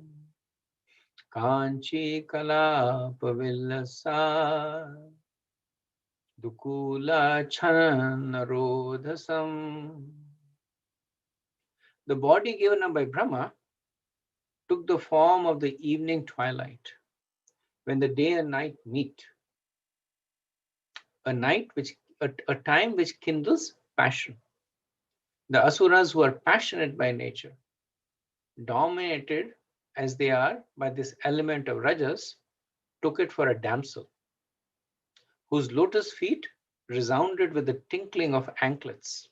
kanchi kala pavillasa dukula chanarodhasam. The body given up by Brahma took the form of the evening twilight, when the day and night meet. A time which kindles passion. The asuras, who are passionate by nature, dominated as they are by this element of rajas, took it for a damsel, whose lotus feet resounded with the tinkling of anklets,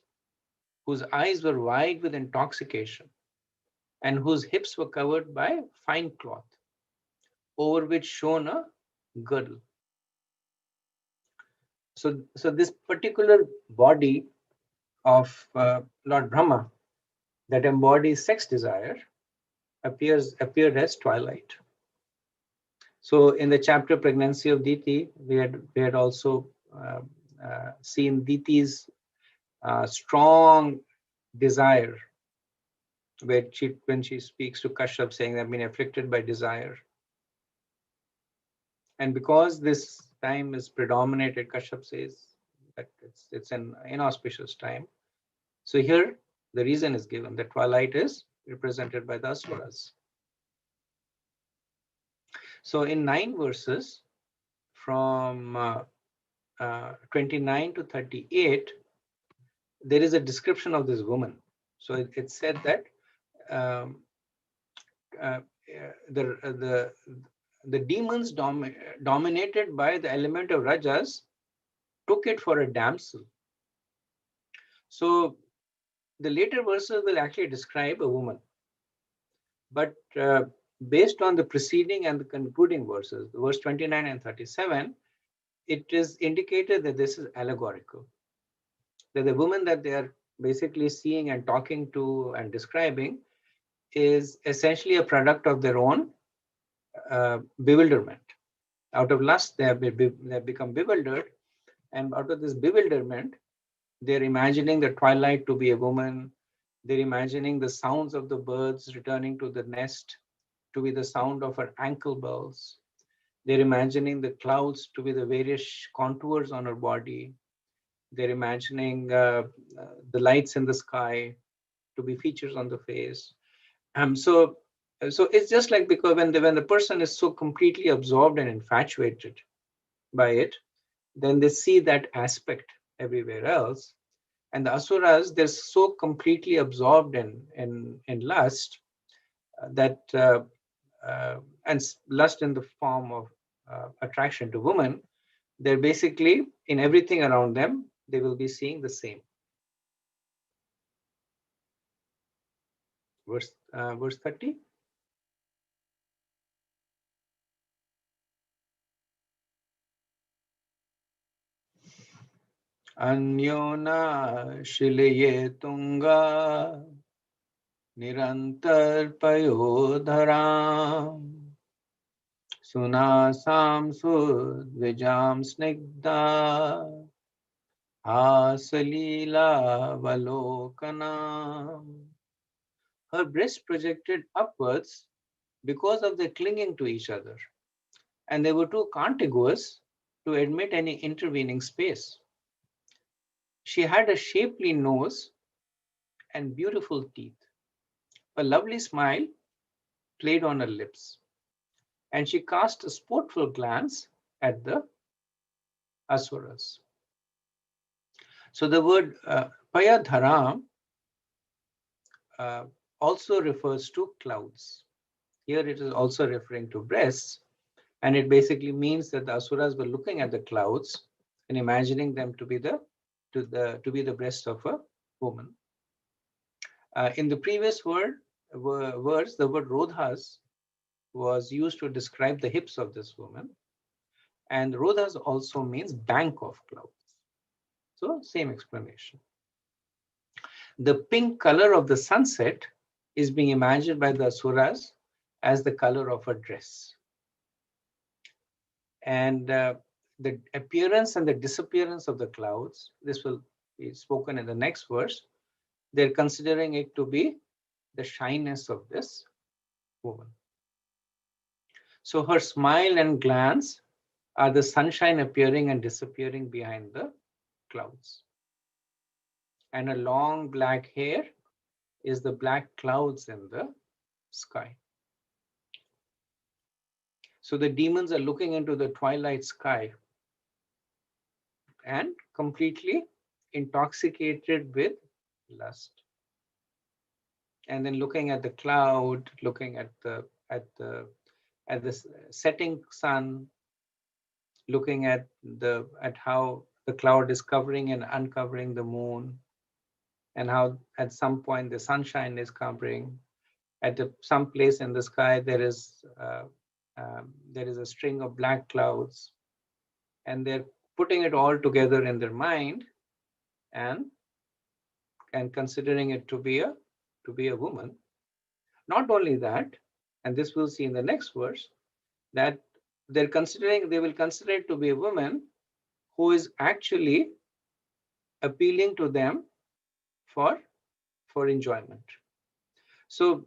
whose eyes were wide with intoxication, and whose hips were covered by fine cloth, over which shone a girdle. So this particular body of Lord Brahma that embodies sex desire appeared as twilight. So in the chapter Pregnancy of Diti, we had also seen Diti's strong desire, when she speaks to Kashyap, saying, "I've been afflicted by desire." And because this time is predominated, Kashyap says that it's an inauspicious time. So here the reason is given that twilight is represented by the asuras. So in 9 verses from 29 to 38, there is a description of this woman. So it said that the demons dominated by the element of rajas took it for a damsel. So the later verses will actually describe a woman, but based on the preceding and the concluding verses, verse 29 and 37, it is indicated that this is allegorical, that the woman that they are basically seeing and talking to and describing is essentially a product of their own bewilderment. Out of lust, they have become bewildered, and out of this bewilderment, they're imagining the twilight to be a woman. They're imagining the sounds of the birds returning to the nest to be the sound of her ankle bells. They're imagining the clouds to be the various contours on her body. They're imagining the lights in the sky to be features on the face. So it's just like, because when the person is so completely absorbed and infatuated by it, then they see that aspect everywhere else. And the asuras, they're so completely absorbed in lust that and lust in the form of attraction to women, they're basically in everything around them, they will be seeing the same. Verse 30. Anyona shilaye tunga nirantar payodharam sunasam sudvijam snigdha asalila valokanam. Her breasts projected upwards because of their clinging to each other, and they were too contiguous to admit any intervening space. She had a shapely nose and beautiful teeth. A lovely smile played on her lips, and she cast a sportful glance at the asuras. So the word payadharam also refers to clouds. Here it is also referring to breasts, and it basically means that the asuras were looking at the clouds and imagining them to be the breast of a woman. In the previous words, the word rodhas was used to describe the hips of this woman, and rodhas also means bank of clouds. So same explanation. The pink color of the sunset is being imagined by the asuras as the color of a dress. And the appearance and the disappearance of the clouds, this will be spoken in the next verse. They're considering it to be the shyness of this woman. So her smile and glance are the sunshine appearing and disappearing behind the clouds. And her long black hair is the black clouds in the sky. So the demons are looking into the twilight sky and completely intoxicated with lust. And then looking at the cloud, looking at the setting sun, looking at how the cloud is covering and uncovering the moon, and how at some point the sunshine is covering. At some place in the sky there is a string of black clouds, and they're putting it all together in their mind and considering it to be a woman. Not only that, and this we'll see in the next verse, that they will consider it to be a woman who is actually appealing to them for enjoyment. So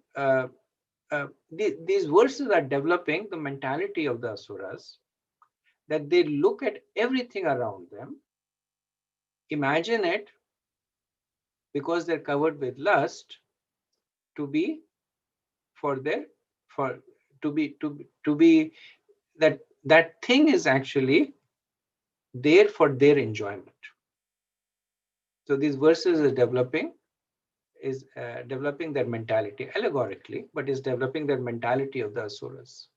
these verses are developing the mentality of the asuras, that they look at everything around them, imagine it, because they're covered with lust, to be that thing is actually there for their enjoyment. So these verses are developing their mentality allegorically, but is developing their mentality of the asuras.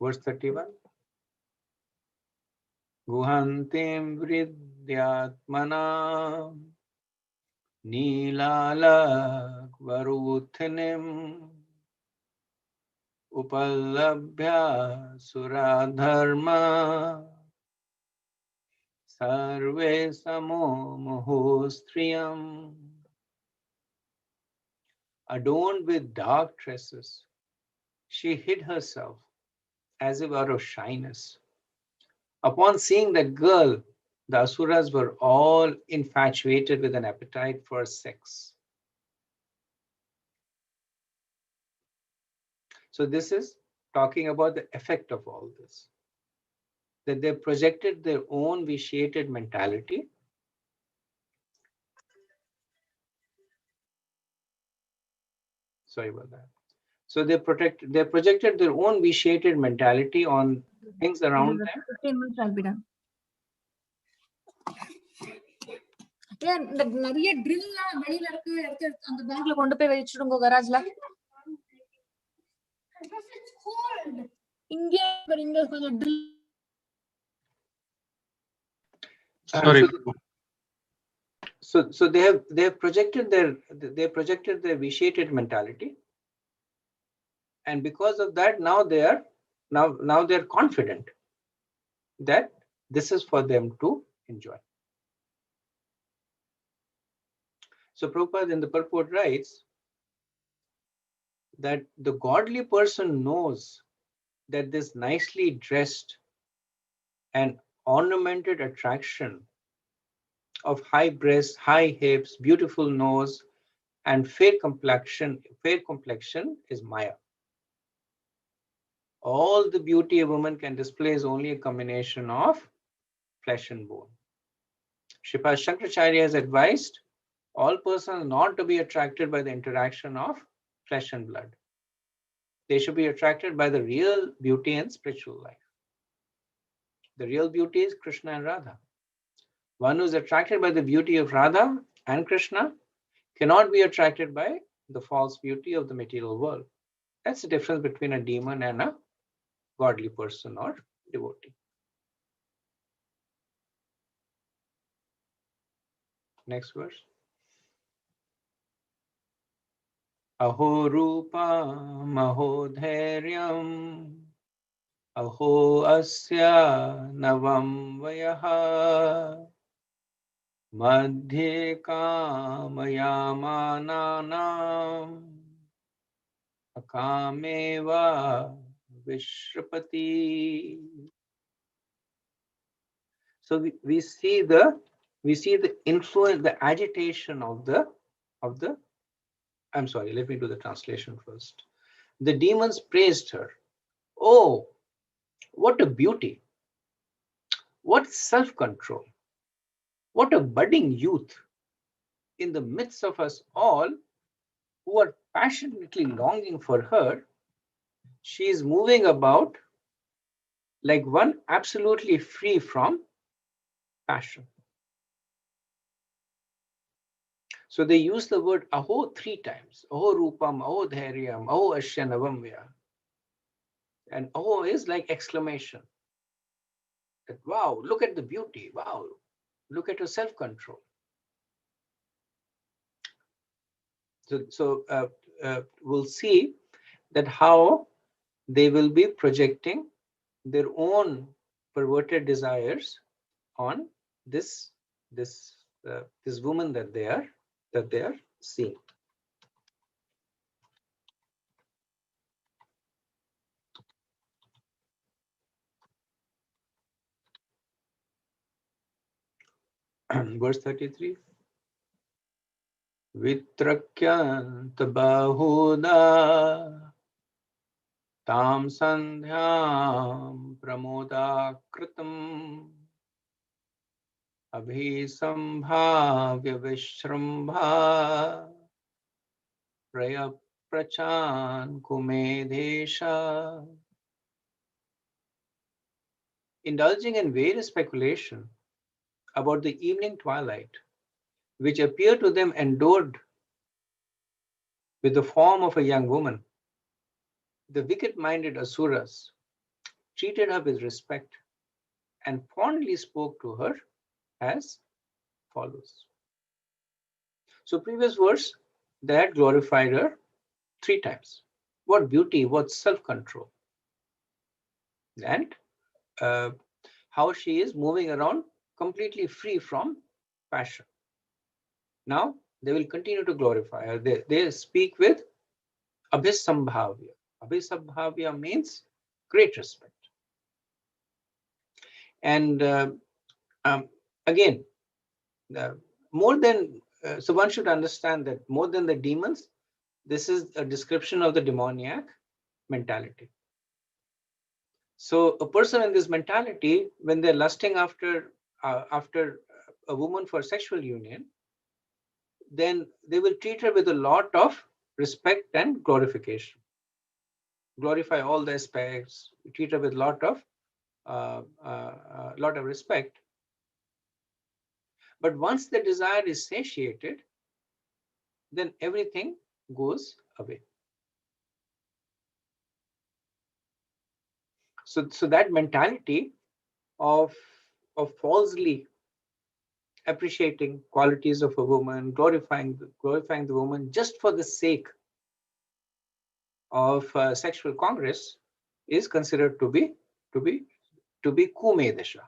Verse 31. Guhantim vridyatmana Nilala varuthinim Upalabhya suradharma Sarve samo mohostriyam. Adorned with dark tresses, she hid herself as if out of shyness. Upon seeing that girl, the asuras were all infatuated with an appetite for sex. So this is talking about the effect of all this, that they projected their own vitiated mentality So they projected their own vitiated mentality on things around them. 15 minutes I'll be done. Yeah, இந்த நிறைய ட்ரில்லாம் வெளியில இருக்கு, எடுத்து அந்த பேக்ல கொண்டு போய் வச்சிடுங்க கராஜ்ல. இங்க கொஞ்சம் drill. Sorry. So they have projected their vitiated mentality, and because of that now they're confident that this is for them to enjoy. So Prabhupada in the purport writes that the godly person knows that this nicely dressed and ornamented attraction of high breasts, high hips, beautiful nose, and fair complexion is Maya. All the beauty a woman can display is only a combination of flesh and bone. Sripad Shankaracharya has advised all persons not to be attracted by the interaction of flesh and blood. They should be attracted by the real beauty and spiritual life. The real beauty is Krishna and Radha. One who is attracted by the beauty of Radha and Krishna cannot be attracted by the false beauty of the material world. That's the difference between a demon and a godly person or devotee. Next verse. Aho rupam aho dhairyam aho asya navam vayaha madhye kamayamananam akameva vishrapati. So we see the influence, the agitation of the I'm sorry, let me do the translation first. The demons praised her. Oh, what a beauty! What self-control! What a budding youth! In the midst of us all who are passionately longing for her, she is moving about like one absolutely free from passion. So they use the word aho 3 times. Aho rupam, aho dhairyam, aho asya navam vaya. And aho is like exclamation. That, wow, look at the beauty. Wow, look at her self-control. So we'll see that how they will be projecting their own perverted desires on this woman that they are seeing. Verse 33. Vitrakyant bahuda tam sandhyam pramodakritam abhisambhavya vishrambha prayaprachan kumedesha. Indulging in various speculation about the evening twilight, which appeared to them endowed with the form of a young woman, the wicked-minded asuras treated her with respect and fondly spoke to her as follows. So previous verse, they had glorified her 3 times. What beauty, what self-control. And how she is moving around completely free from passion. Now they will continue to glorify her. They speak with abhisambhavya. Abhisambhavya means great respect. And again, more than so one should understand that more than the demons, this is a description of the demoniac mentality. So a person in this mentality, when they're lusting after a woman for sexual union, then they will treat her with a lot of respect and glorification. Glorify all the aspects, treat her with a lot of lot of respect. But once the desire is satiated, then everything goes away. So that mentality of falsely appreciating qualities of a woman, glorifying the woman just for the sake of sexual congress, is considered to be kumedesha.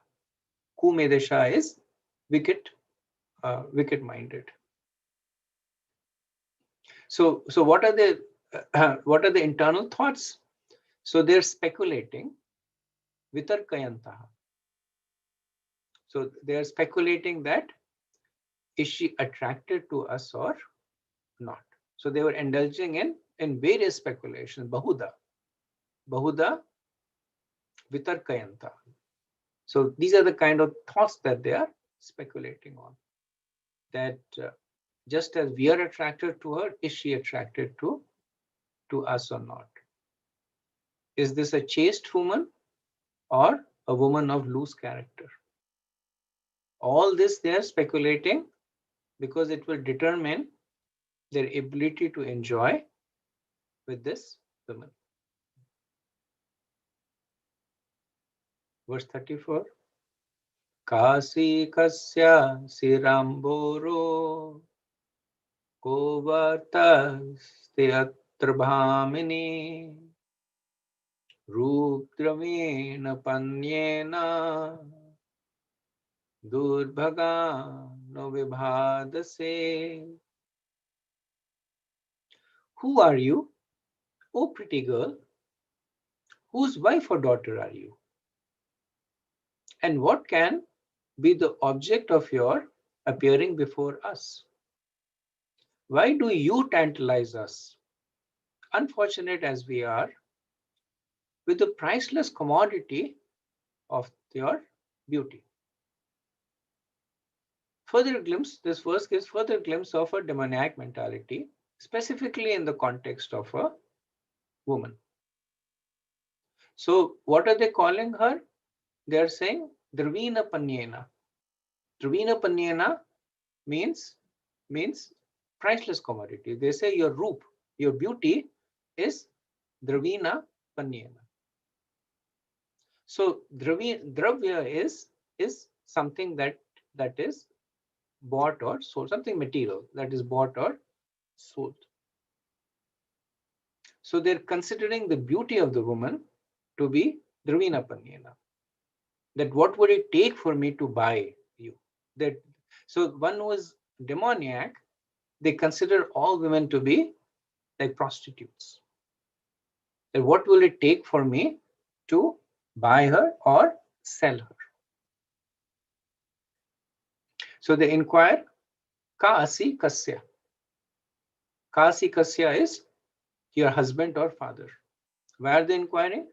Kumedesha is wicked minded. So what are the internal thoughts? So they're speculating vitarkayantaha. So they're speculating that is she attracted to us or not. So they were indulging in various speculations, bahuda vitarkayanta. So these are the kind of thoughts that they are speculating on. That just as we are attracted to her, is she attracted to us or not? Is this a chaste woman or a woman of loose character? All this they are speculating because it will determine their ability to enjoy with this woman. Verse 34. Kasi kasya siramboro kovartaste atra bhamini rupdravena panyena durbhaga no vibhadase. Who are you, O pretty girl? Whose wife or daughter are you? And what can be the object of your appearing before us? Why do you tantalize us, unfortunate as we are, with the priceless commodity of your beauty? Further glimpse, this verse gives further glimpse of a demoniac mentality, specifically in the context of a woman. So what are they calling her? They are saying Dravina Panyena. Dravina Panyena means priceless commodity. They say your roop, your beauty is Dravina Panyena. So dravya is something that is bought or sold, something material that is bought or sold. So they're considering the beauty of the woman to be Dravina Panyena. That what would it take for me to buy you? That so one who is demoniac, they consider all women to be like prostitutes. That what will it take for me to buy her or sell her? So they inquire, Kaasi Kasya. Kaasi Kasya is your husband or father. Why are they inquiring?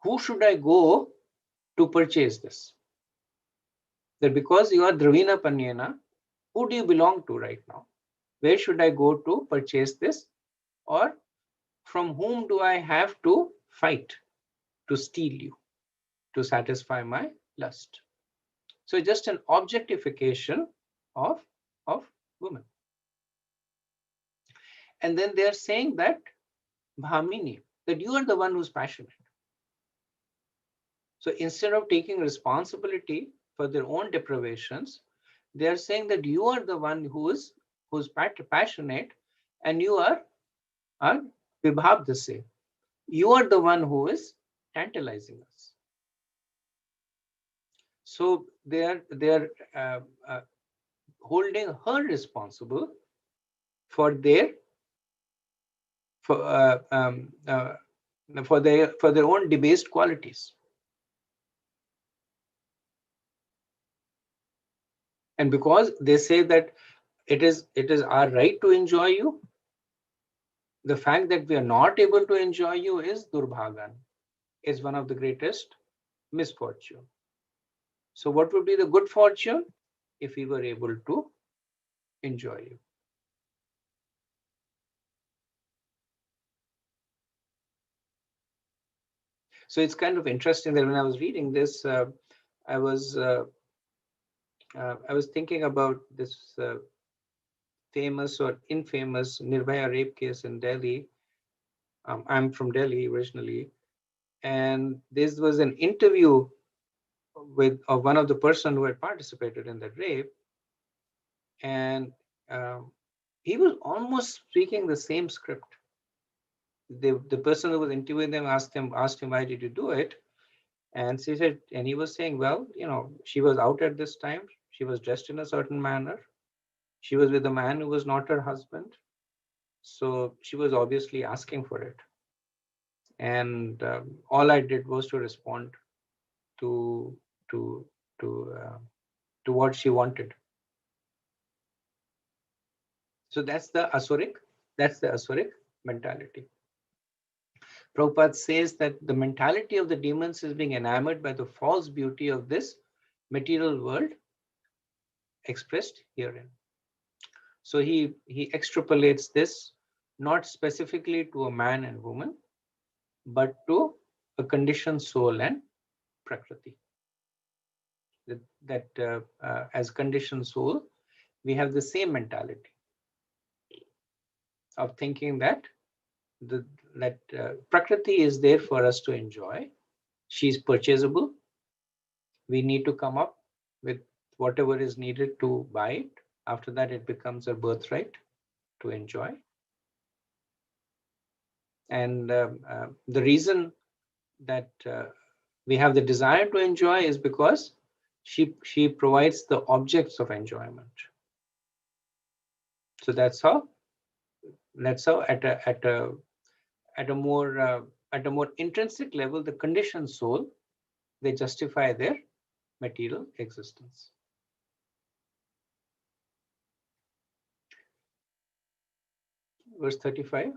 Who should I go to purchase this? That because you are Dravina Panyena, who do you belong to right now? Where should I go to purchase this? Or from whom do I have to fight to steal you, to satisfy my lust? So just an objectification of women. And then they're saying that Bhamini, that you are the one who's passionate. So instead of taking responsibility for their own deprivations, they are saying that you are the one who's passionate, and you are vibhavdase. You are the one who is tantalizing us. So they are holding her responsible for their own debased qualities. And because they say that it is our right to enjoy you, the fact that we are not able to enjoy you is durbhagan, is one of the greatest misfortune. So what would be the good fortune? If we were able to enjoy you. So it's kind of interesting that when I was reading this, I was thinking about this famous or infamous Nirbhaya rape case in Delhi. I'm from Delhi originally, and this was an interview with one of the person who had participated in that rape, and he was almost speaking the same script. The person who was interviewing them asked him, why did you do it? And she said, and he was saying, well, she was out at this time. She was dressed in a certain manner. She was with a man who was not her husband. So she was obviously asking for it. And all I did was to respond to what she wanted. So that's the Asuric mentality. Prabhupada says that the mentality of the demons is being enamored by the false beauty of this material world expressed herein. So he extrapolates this not specifically to a man and woman, but to a conditioned soul and prakriti. That as conditioned soul, we have the same mentality of thinking that prakriti is there for us to enjoy. She's purchasable. We need to come up with whatever is needed to buy it. After that, it becomes a birthright to enjoy. And the reason that we have the desire to enjoy is because she provides the objects of enjoyment. So that's how at a more intrinsic level, the conditioned soul, they justify their material existence. Verse 35.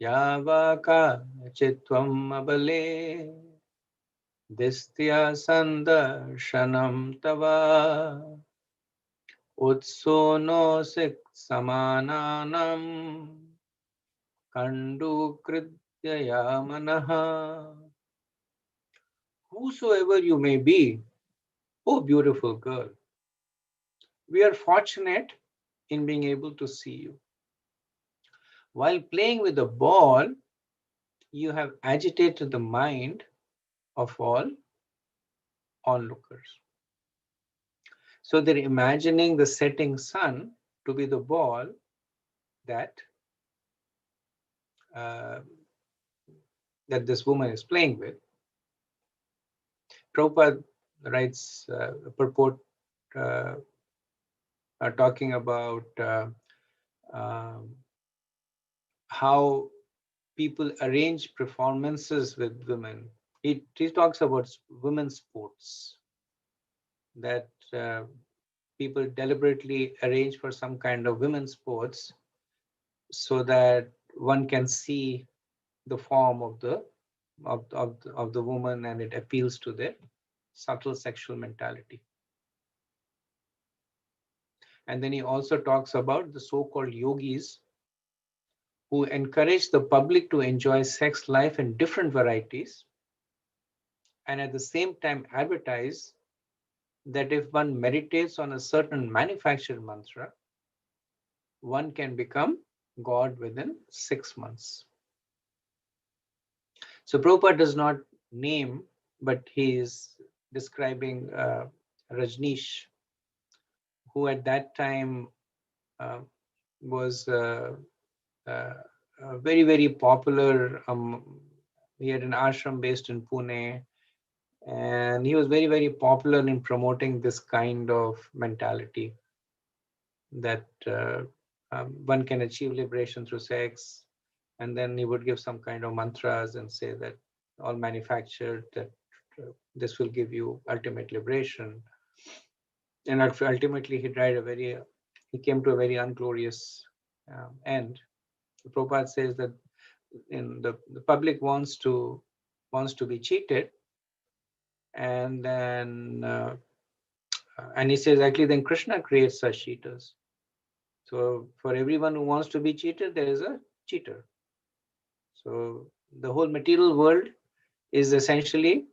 Yavaka chitvam abale distya sandarshanam tava utsono sik samananam kandu krityaya manaha. Whosoever you may be, oh beautiful girl, we are fortunate in being able to see you. While playing with the ball, you have agitated the mind of all onlookers. So they're imagining the setting sun to be the ball that this woman is playing with. Prabhupada writes a purport talking about how people arrange performances with women. He talks about women's sports, that people deliberately arrange for some kind of women's sports so that one can see the form of the woman, and it appeals to their subtle sexual mentality. And then he also talks about the so-called yogis who encourage the public to enjoy sex life in different varieties, and at the same time advertise that if one meditates on a certain manufactured mantra, one can become God within 6 months. So Prabhupada does not name, but he is describing Rajneesh, who at that time was very, very popular. He had an ashram based in Pune, and he was very, very popular in promoting this kind of mentality that one can achieve liberation through sex. And then he would give some kind of mantras and say that all manufactured, that this will give you ultimate liberation. And ultimately he came to a very unglorious end. Prabhupada says that in the public wants to be cheated, and then and he says actually then Krishna creates such cheaters. So for everyone who wants to be cheated, there is a cheater. So the whole material world is essentially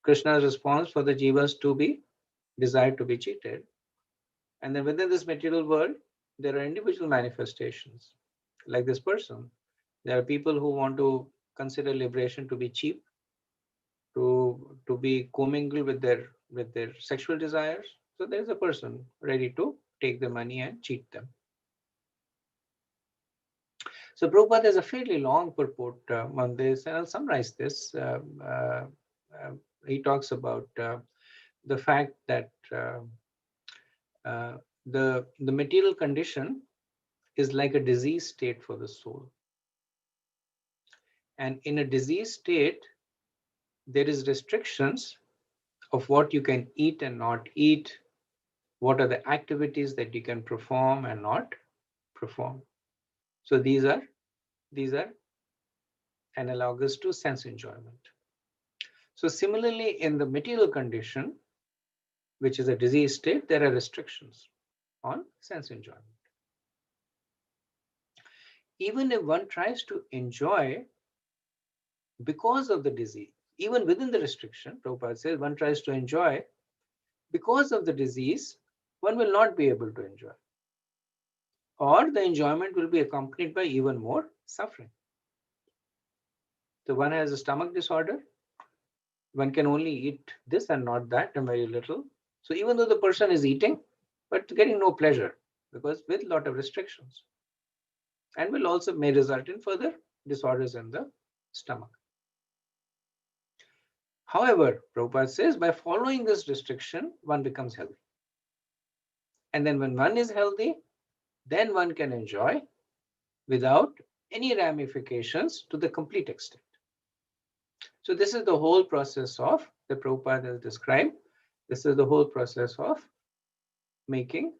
Krishna's response for the jivas to be desired to be cheated. And then within this material world, there are individual manifestations. Like this person, there are people who want to consider liberation to be cheap, to be commingled with their sexual desires. So there's a person ready to take the money and cheat them. So Prabhupada has a fairly long purport on this, and I'll summarize this. He talks about the fact that the material condition is like a disease state for the soul. And in a disease state, there is restrictions of what you can eat and not eat, what are the activities that you can perform and not perform. So these are analogous to sense enjoyment. So similarly, in the material condition, which is a disease state, there are restrictions on sense enjoyment. Even if one tries to enjoy because of the disease, even within the restriction, Prabhupada says, one tries to enjoy because of the disease, one will not be able to enjoy. Or the enjoyment will be accompanied by even more suffering. So one has a stomach disorder, one can only eat this and not that and very little. So even though the person is eating, but getting no pleasure because with a lot of restrictions, and will also may result in further disorders in the stomach. However, Prabhupada says by following this restriction, one becomes healthy. And then when one is healthy, then one can enjoy without any ramifications to the complete extent. So this is the whole process of the Prabhupada has described. This is the whole process of making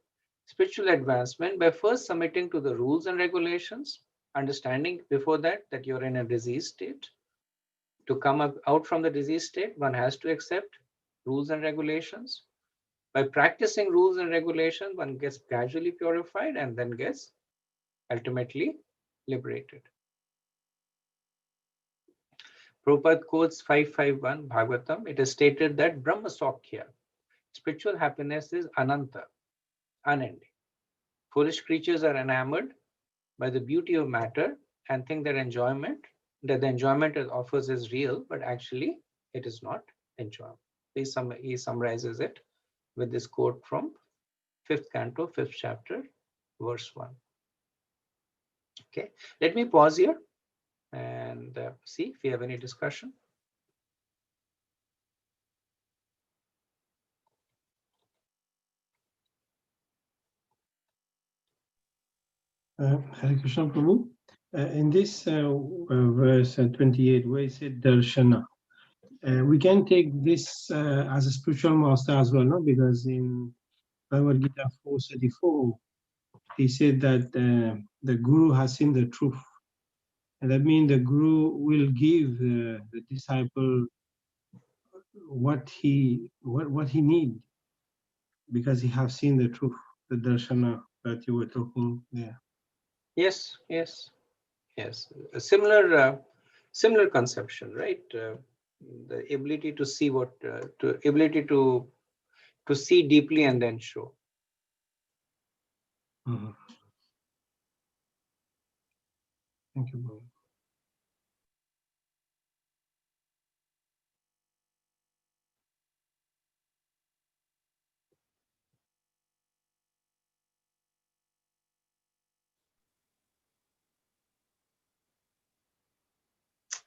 spiritual advancement by first submitting to the rules and regulations, understanding before that you're in a disease state. To come out from the disease state, one has to accept rules and regulations. By practicing rules and regulations, one gets gradually purified and then gets ultimately liberated. Prabhupada quotes 551 Bhagavatam. It is stated that Brahma Sakhya, spiritual happiness, is ananta, unending. Foolish creatures are enamored by the beauty of matter and think that the enjoyment it offers is real, but actually it is not enjoyable. He summarizes it with this quote from 5th canto, 5th chapter, verse 1. Okay, let me pause here and see if we have any discussion. Hare Krishna Prabhu. In this verse 28, where it said darshana, we can take this as a spiritual master as well, no? Because in Bhagavad Gita 4:34, he said that the Guru has seen the truth. And that means the Guru will give the disciple what he needs, because he has seen the truth, the darshana that you were talking there. Yes. A similar conception, right? The ability to see ability to see deeply and then show. Mm-hmm. Thank you, Prabhu.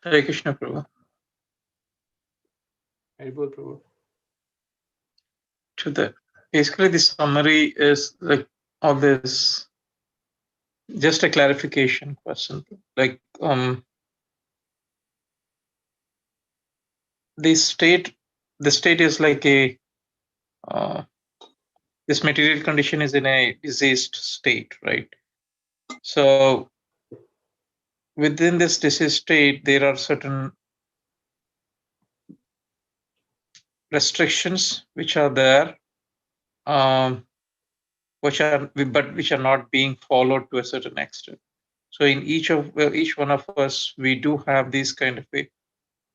Hare Krishna Prabhu. Haribol Prabhu. Basically the summary is like of this, just a clarification question. Like the state is like a this material condition is in a diseased state, right? So within this diseased state, there are certain restrictions which are there, which are not being followed to a certain extent. So in each one of us, we do have these kind of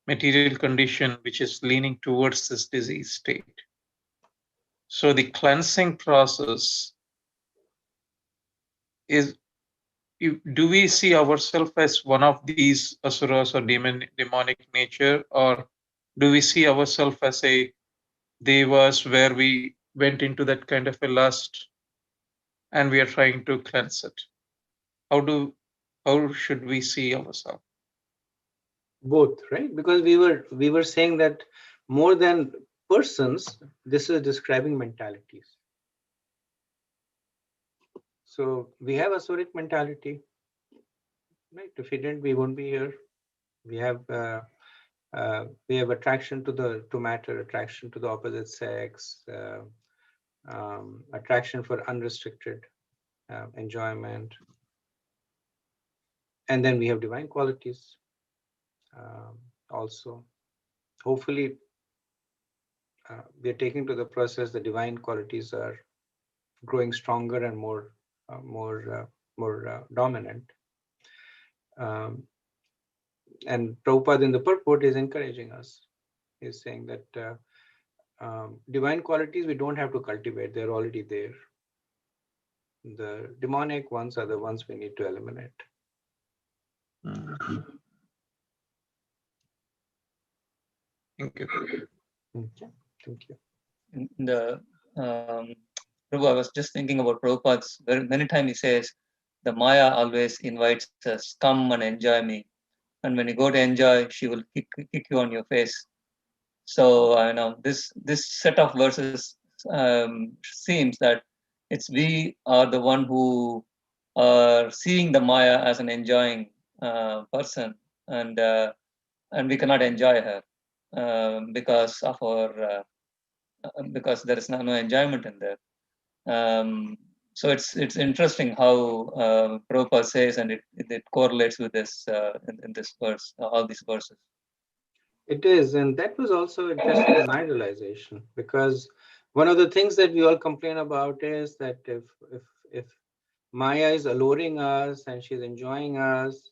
material condition which is leaning towards this disease state. So the cleansing process is, do we see ourselves as one of these asuras or demonic nature, or do we see ourselves as a devas where we went into that kind of a lust and we are trying to cleanse it? How should we see ourselves? Both, right? Because we were saying that more than persons, this is describing mentalities. So we have asuric mentality, right? If we didn't, we won't be here. We have attraction to matter, attraction to the opposite sex, attraction for unrestricted enjoyment, and then we have divine qualities also. Hopefully, we are taking to the process. The divine qualities are growing stronger and more dominant. And Prabhupada in the purport is encouraging us. He's saying that divine qualities we don't have to cultivate; they're already there. The demonic ones are the ones we need to eliminate. Thank you. Okay. Thank you. In the Prabhu, I was just thinking about Prabhupada's, very many times he says, the Maya always invites us, come and enjoy me. And when you go to enjoy, she will kick you on your face. So I know this set of verses seems that it's we are the one who are seeing the Maya as an enjoying person, and we cannot enjoy her because of our because there is no enjoyment in there. So it's interesting how Prabhupada says, and it correlates with this in this verse, all these verses. It is, and that was also interesting in my realization, because one of the things that we all complain about is that if Maya is alluring us and she's enjoying us,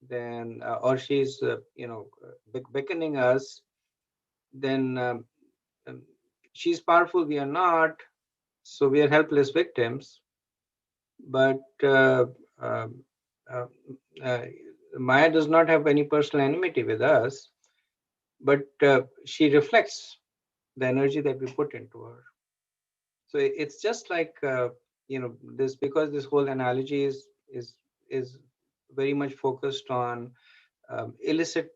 then or she's beckoning us, then she's powerful, we are not, so we are helpless victims. But Maya does not have any personal enmity with us, but she reflects the energy that we put into her. So it's just like this, because this whole analogy is very much focused on illicit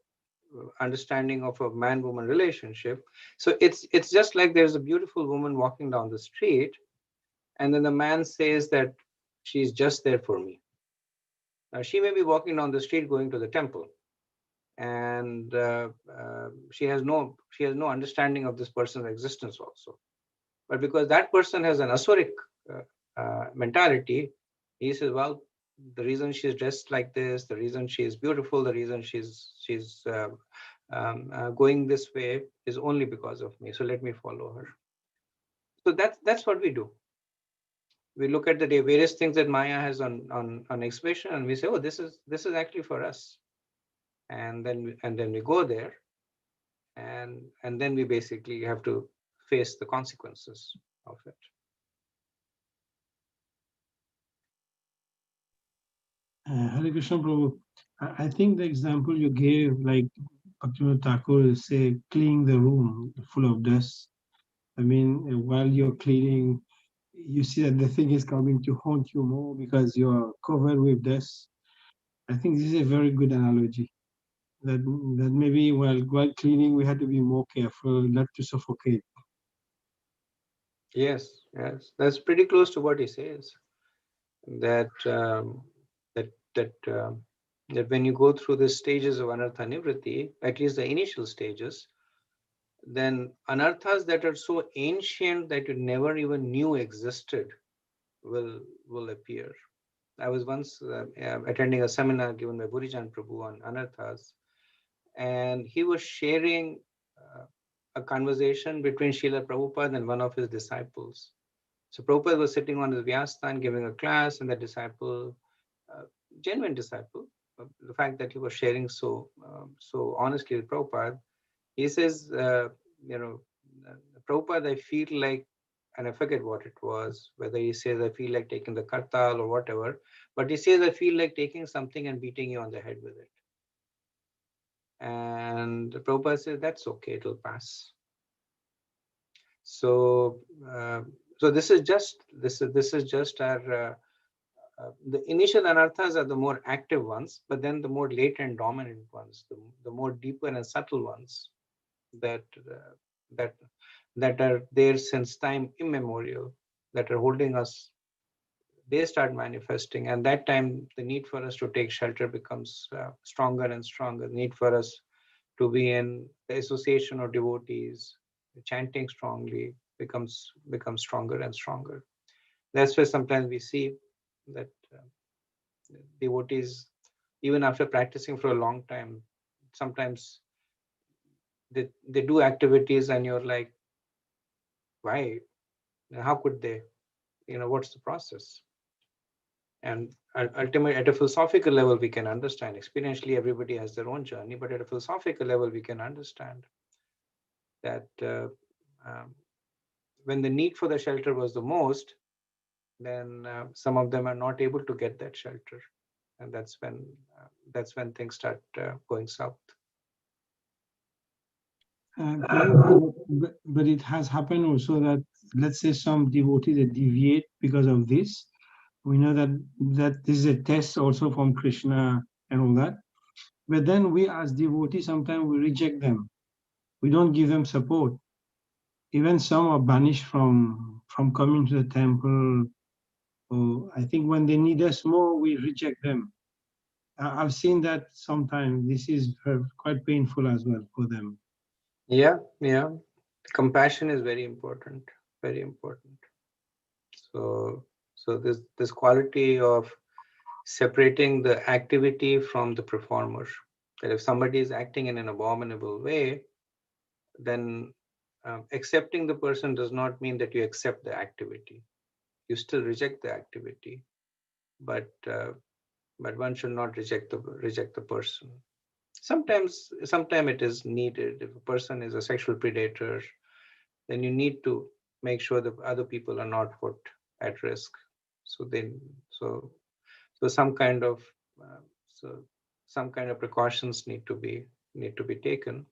understanding of a man-woman relationship. So it's just like there's a beautiful woman walking down the street, and then the man says that she's just there for me. Now she may be walking down the street going to the temple, and she has no understanding of this person's existence also. But because that person has an asuric mentality, he says, well, the reason she's dressed like this, the reason she's beautiful, the reason she's going this way is only because of me. So let me follow her. So that's what we do. We look at the various things that Maya has on exhibition, and we say, oh, this is actually for us. And then we go there, and then we basically have to face the consequences of it. Hare Krishna Prabhu, I think the example you gave, like Bhaktivinoda Thakur say, cleaning the room full of dust. I mean, while you're cleaning, you see that the thing is coming to haunt you more because you're covered with dust. I think this is a very good analogy. That maybe while cleaning, we had to be more careful not to suffocate. Yes, that's pretty close to what he says. That when you go through the stages of anartha nivritti, at least the initial stages, then anarthas that are so ancient that you never even knew existed will appear. I was once attending a seminar given by Burijan Prabhu on anarthas, and he was sharing a conversation between Srila Prabhupada and one of his disciples. So Prabhupada was sitting on his Vyasthan giving a class, and the disciple, genuine disciple, the fact that he was sharing so so honestly with Prabhupada. He says, Prabhupada, I feel like, and I forget what it was, whether he says, I feel like taking the kartal or whatever, but he says, I feel like taking something and beating you on the head with it. And Prabhupada says, that's okay, it'll pass. So, so this is just our, the initial anarthas are the more active ones, but then the more latent dominant ones, the more deeper and subtle ones that are there since time immemorial, that are holding us, they start manifesting. And that time, the need for us to take shelter becomes stronger and stronger. The need for us to be in the association of devotees, chanting strongly becomes stronger and stronger. That's why sometimes we see that devotees, even after practicing for a long time, sometimes they do activities and you're like, why? How could they? What's the process? And ultimately, at a philosophical level, we can understand. Experientially, everybody has their own journey, but at a philosophical level, we can understand that when the need for the shelter was the most, then some of them are not able to get that shelter, and that's when things start going south. But it has happened also that, let's say, some devotees that deviate because of this. We know that this is a test also from Krishna and all that. But then we as devotees, sometimes we reject them. We don't give them support. Even some are banished from coming to the temple. Or I think when they need us more, we reject them. I've seen that sometimes. This is quite painful as well for them. Yeah. Compassion is very important, very important. So this quality of separating the activity from the performer. That if somebody is acting in an abominable way, then accepting the person does not mean that you accept the activity. You still reject the activity, but one should not reject the person. Sometimes it is needed. If a person is a sexual predator, then you need to make sure that other people are not put at risk. So some kind of precautions need to be taken.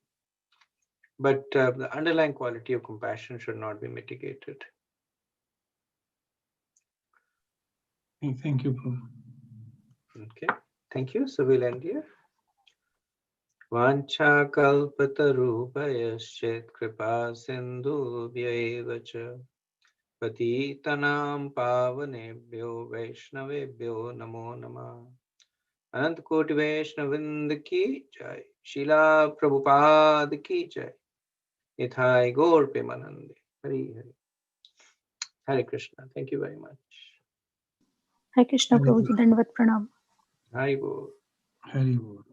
But the underlying quality of compassion should not be mitigated. Thank you, Prabhu. Okay, thank you. So we'll end here. Vancha kalpatarubhayaschet kripa sindhubhyaeva cha patitanam pavanebhyo vaishnavebhyo namo namah. Anant Koti Vaishnavind ki jai. Srila Prabhupada ki jai. Ithai Gaur Premanande. Hari Hari. Hare Krishna. Thank you very much. Hare Krishna, Prabhuji. Dandavat Pranam. Hari Bol. Hari Bol.